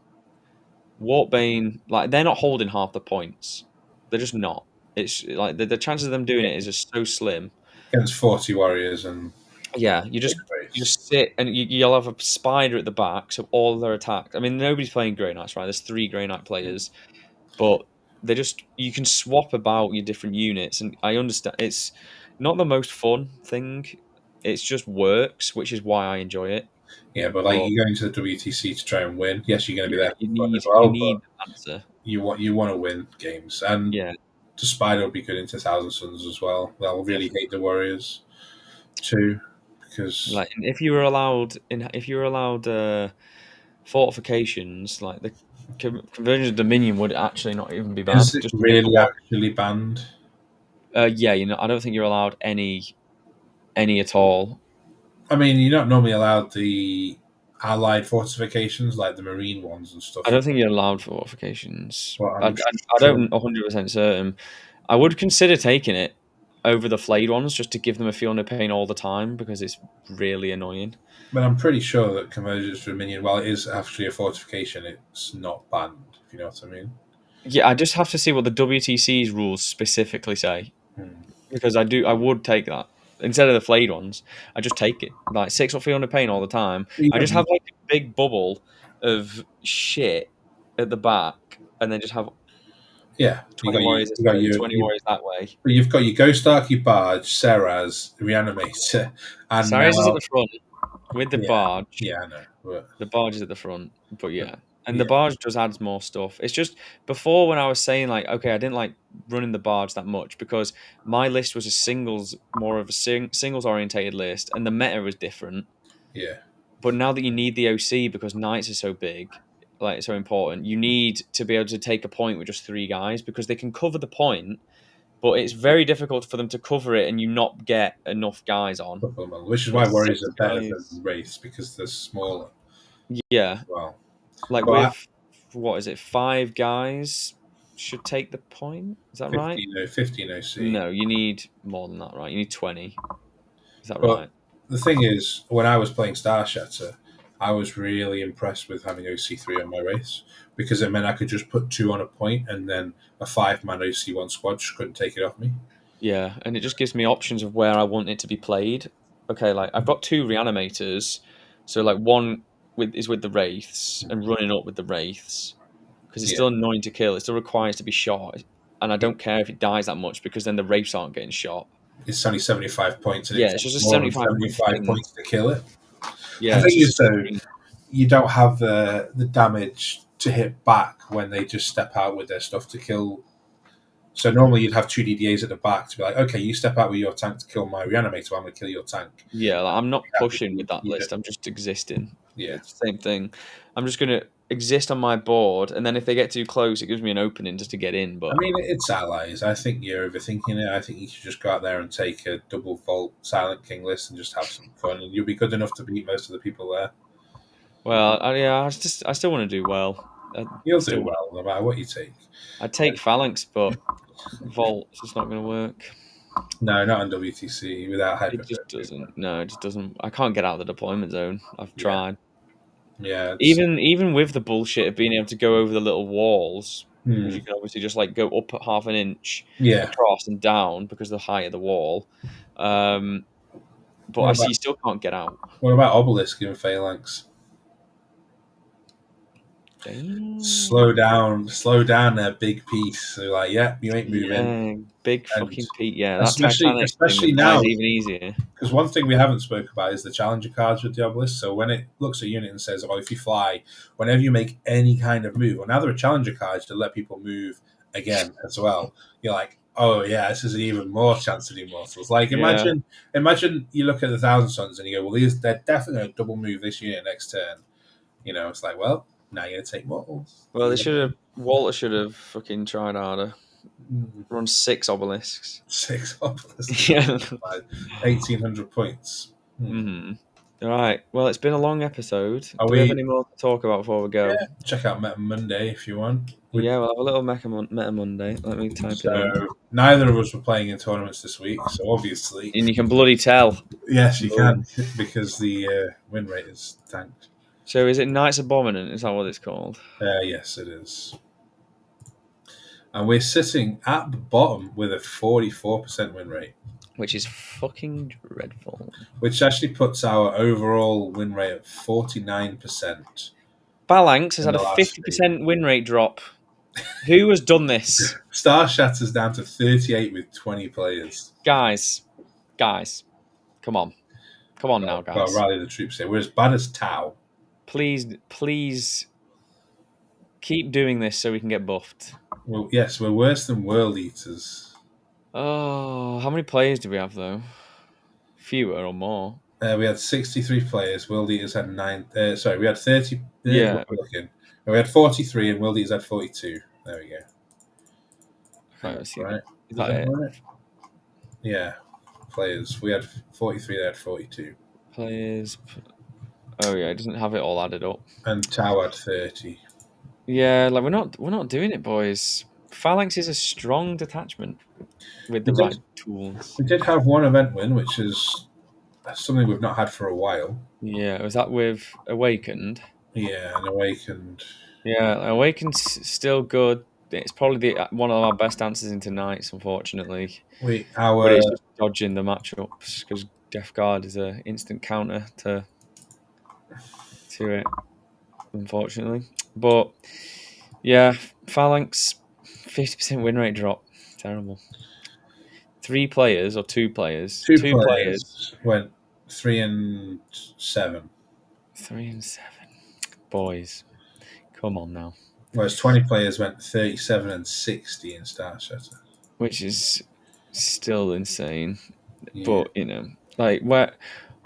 Wartbane, like they're not holding half the points. They're just not. It's like the chances of them doing Yeah. it is just so slim. Against 40 Warriors and Yeah, big you race. just sit and you'll have a spider at the back, so all their attacks. I mean, nobody's playing Grey Knights, right? There's three Grey Knight players, but they just you can swap about your different units, and I understand it's not the most fun thing. It's just works, which is why I enjoy it. Yeah, but like But you're going to the WTC to try and win. Yes, you're going to be yeah, there for fun as well, you but need an answer. you want to win games. And Yeah, the Spider will be good into Thousand Suns as well. They'll really definitely. hate the Warriors too because Like if you were allowed if you were allowed fortifications, like the conversion of Dominion would actually not even be bad. is it Just to make the really war. actually banned? Yeah, you know, I don't think you're allowed any at all. I mean, you're not normally allowed the allied fortifications like the marine ones and I stuff. don't think you're allowed fortifications. But I'm I sure. don't 100% certain. I would consider taking it over the flayed ones just to give them a feel no pain all the time because it's really annoying. But I'm pretty sure that convergence for minion, while it is actually a fortification, it's not banned. If you know what I mean. Yeah, I just have to see what the WTC's rules specifically say. Hmm. Because I would take that instead of the flayed ones. I just take it like 6 or 300 pain all the time. You I don't just have need. like a big bubble of shit at the back, and then just have Yeah, 20 warriors this you way got and your 20 warriors that way. you've got your Ghost Archy Barge, Seraz, Reanimator, and Cyrus is at now the front with the yeah, barge. yeah, I know, but The barge is at the front, but yeah. And the yeah, barge does add more stuff. It's just before when I was saying like, okay, I didn't like running the barge that much because my list was a singles, more of a singles orientated list, and the meta was different. yeah, But now that you need the OC because knights are so big, like so important, you need to be able to take a point with just three guys because they can cover the point, but it's very difficult for them to cover it and you not get enough guys on. which is But why warriors six are better than guys, wraiths because they're smaller yeah, as well. like But with what is it, five guys should take the point? Is that right? 15 OC. No, you need more than that, right? You need 20. Is that But right? the thing is, when I was playing Star Shatter, I was really impressed with having OC3 on my race because it meant I could just put two on a point and then a 5-man OC1 squad just couldn't take it off me. Yeah, and it just gives me options of where I want it to be played. Okay, like I've got two reanimators, so like one with the wraiths and running up with the wraiths because it's Yeah, still annoying to kill. It still requires to be shot, and I yeah. don't care if it dies that much because then the wraiths aren't getting shot. It's only 75 points and it Yeah, it's takes just a more than 75 point 75 thing. points to kill it. The Yeah, it's thing just a is, though, sprint. you don't have the damage to hit back when they just step out with their stuff to kill. So normally you'd have two DDAs at the back to be like, okay, you step out with your tank to kill my reanimator, I'm going to kill your tank. Yeah, like, I'm not pushing with that You list. I'm just existing. yeah. It's the same thing. I'm just gonna exist on my board, and then if they get too close, it gives me an opening just to get in. I But mean, it's allies. I think you're overthinking it. I think you should just go out there and take a double vault Silent King list and just have some fun, and you'll be good enough to beat most of the people there. well, yeah, I still want to do well. I You'll do still want. well no matter what you take. I take phalanx, but vault's just not going to work. No, not on WTC without It just hyperthermia. doesn't. No, it just doesn't. I can't get out of the deployment zone. I've Yeah, tried. yeah. It's Even with the bullshit of being able to go over the little walls, because hmm, you can obviously just like go up at half an inch yeah. across and down because of the height of the wall. Um, but What I see about you still can't get out. Obelisk and Phalanx? Damn. Slow down that big piece. So like, yeah, you ain't moving, Yeah, big and fucking Pete. Yeah, that especially Titanic thing especially applies now. even easier. Because one thing we haven't spoke about is the challenger cards with the obelisk. So when it looks at a unit and says, "Oh, if you fly, whenever you make any kind of move," well, now there are challenger cards to let people move again as well. You're like, "Oh yeah, this is an even more chance of immortals." Like Yeah. imagine you look at the Thousand Suns and you go, "Well, they're definitely going to double move this unit next turn." You know, it's like, well, now you're going to take mortals. Well, they should have. Walter should have fucking tried harder. Run six obelisks. Six obelisks, Yeah. 1,800 points. Hmm. All right. Well, it's been a long episode. Are Do we have we? any more to talk about before we go? Yeah, check out Meta Monday if you want. We Yeah, we'll have a little Meta Monday. Let me type it in. So neither of us were playing in tournaments this week. So obviously, And you can bloody tell. yes, you can Boom. because the win rate is tanked. So is it Knights Abominant? Is that what it's called? Yes, it is. And we're sitting at the bottom with a 44% win rate, Which is fucking dreadful. which actually puts our overall win rate at 49% Phalanx has in had the a last three. 50% win rate drop. Who has done this? Star Shatter's down to 38 with 20 players. Guys, guys, come on. Come on now, Got to guys. rally the troops here. We're as bad as Tau. Please keep doing this so we can get buffed. Well, yes, we're worse than World Eaters. Oh, how many players do we have though? Fewer or more? We had 63 players. World Eaters had nine. Sorry, we had 30. Yeah. What we're looking. We had 43, and World Eaters had 42. There we go. Okay, let's see. Right. Is Is that that it? right? Yeah. Players. We had 43. They had 42. Players. Oh yeah, it doesn't have it all added up. And Tau had 30. Yeah, like we're not doing it, boys. Phalanx is a strong detachment with We the right did. tools. We did have one event win, which is something we've not had for a while. Yeah, was that with Awakened? Yeah, and Awakened. Yeah, Awakened's still good. It's probably one of our best answers into Knights, unfortunately. We But our it's just dodging the matchups because Death Guard is a instant counter to it, unfortunately. But yeah, Phalanx 50% win rate drop. Terrible. 3 players or 2 players? Two 2 players. players went 3-7. 3-7. Boys, come on now. Whereas 20 players went 37-60 in Star Shutter. Which is still insane. Yeah. But like what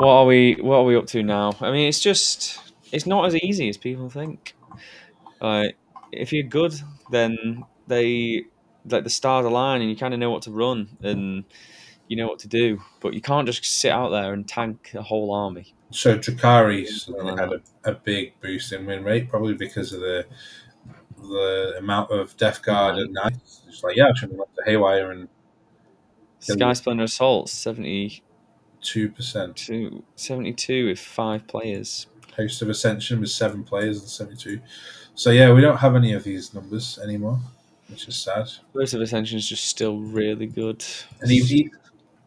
are we up to now? I mean, it's not as easy as people think. Like if you're good, then they like the stars align and you kind of know what to run and you know what to do. But you can't just sit out there and tank a whole army. So Drakari Something suddenly like had that. a big boost in win rate, probably because of the amount of Death Guard Right. and Knights. It's like, yeah, I should have went to Haywire and Sky killed Splendor Assault 72, 2%. 72 with 5 players. Host of Ascension with 7 players and 72. So yeah, we don't have any of these numbers anymore, which is sad. First of Ascension is just still really good. And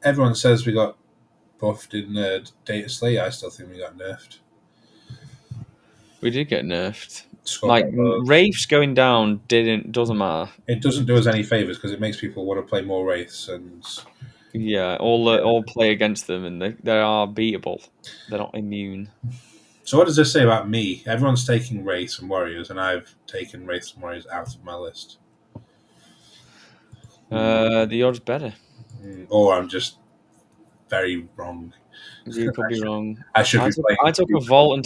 everyone says we got buffed in Data Slate. I still think we got nerfed. We did get nerfed. Score Like quite low. Wraiths going down doesn't matter. It doesn't do us any favors because it makes people want to play more Wraiths. And Yeah, all play against them and they are beatable. They're not immune. so, what does this say about me? Everyone's taking Wraiths and Warriors, and I've taken Wraiths and Warriors out of my list. The odds better. Or I'm just very wrong. You could be wrong. I should I be took playing. I took a vault and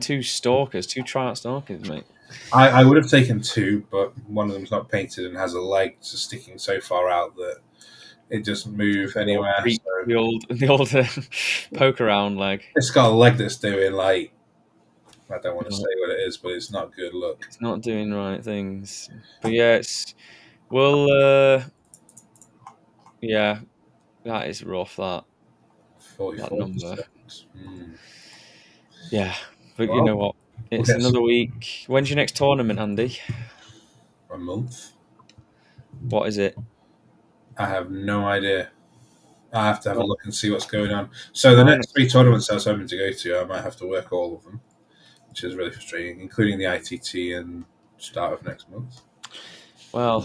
two stalkers, 2 Triarch stalkers, mate. I would have taken 2, but one of them's not painted and has a leg just sticking so far out that it doesn't move The old anywhere. creep, So the old poke around leg. it's got a leg that's doing like, I don't want to say No, what it is, but it's not good look. it's not doing right things. But yeah, well, yeah, that is rough. That 44%. number. Yeah, but you Well, know what? we'll It's get another week. When's your next tournament, Andy? a month. What is it? I have no idea. I have to have a Well, look and see what's going on. So the my next next 3 tournaments I was hoping to go to, I might have to work all of them, which is really frustrating, including the ITT and start of next month.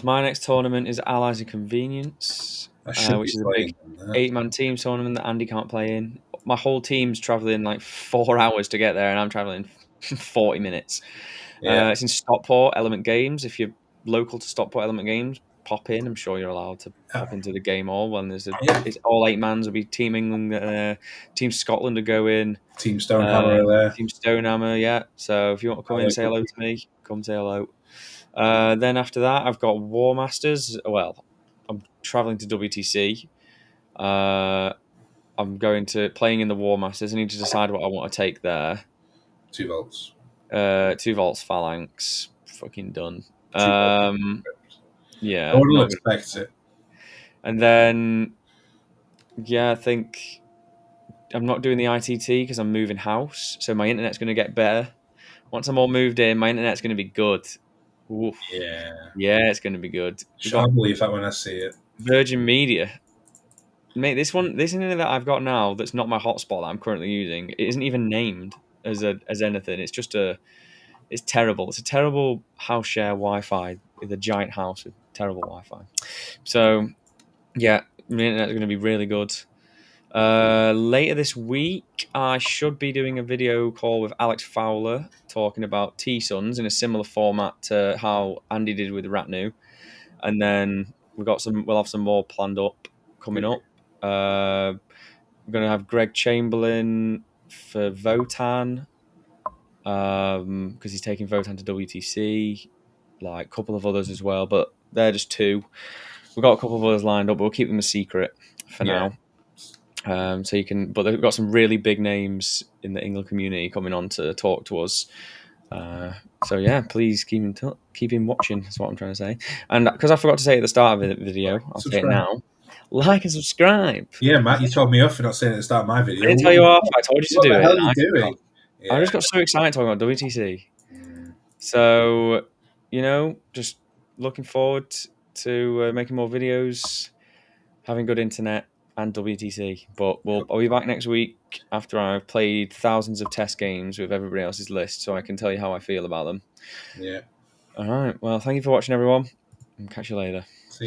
my next tournament is Allies and Convenience, I should be which is a big playing them there. 8-man team tournament that Andy can't play in. My whole team's traveling like 4 hours to get there, and I'm traveling 40 minutes. Yeah. It's in Stockport Element Games. If you're local to Stockport Element Games, pop in. I'm sure you're allowed to pop into the game hall when Yeah. it's all 8-mans. There'll be Team England, Team Scotland to go in. Team Stonehammer are there. Team Stonehammer, yeah. So if you want to come in and say hello to me, come say hello. Then after that, I've got War Masters. Well, I'm traveling to WTC. I'm going to playing in the War Masters. I need to decide what I want to take there. 2 volts. 2 volts phalanx, fucking done. 2 volts. No Yeah, one will not good. expect it. And then I think I'm not doing the ITT because I'm moving house, so my internet's going to get better. Once I'm all moved in, my internet's going to be good. Oof. Yeah. Yeah, it's going to be good. We've I'll got believe that when I see it. Virgin Media. Mate, this internet that I've got now that's not my hotspot that I'm currently using, it isn't even named as anything. It's terrible. It's a terrible house share Wi-Fi with a giant house with terrible Wi-Fi. So yeah, the internet's going to be really good. Later this week, I should be doing a video call with Alex Fowler talking about T-Suns in a similar format to how Andy did with Ratnu, and then we'll have some more planned up coming up. We're going to have Greg Chamberlain for Votan because he's taking Votan to WTC, like a couple of others as well, but they're just 2. We've got a couple of others lined up, but we'll keep them a secret for Yeah. now. So you can, but they've got some really big names in the England community coming on to talk to us. So yeah, please keep in watching. That's what I'm trying to say. And because I forgot to say at the start of the video, I'll say it Subscribe. now. Like and subscribe. Yeah, Matt, you told me off for not saying it at the start of my I video. didn't tell you off. I told you to What do the it, hell and are you I doing? forgot. I Yeah. just got so excited talking about WTC. Mm. So just looking forward to making more videos, having good internet, and WTC. But Cool. I'll be back next week after I've played thousands of test games with everybody else's list, so I can tell you how I feel about them. Yeah. All right. Well, thank you for watching, everyone, and catch you later. See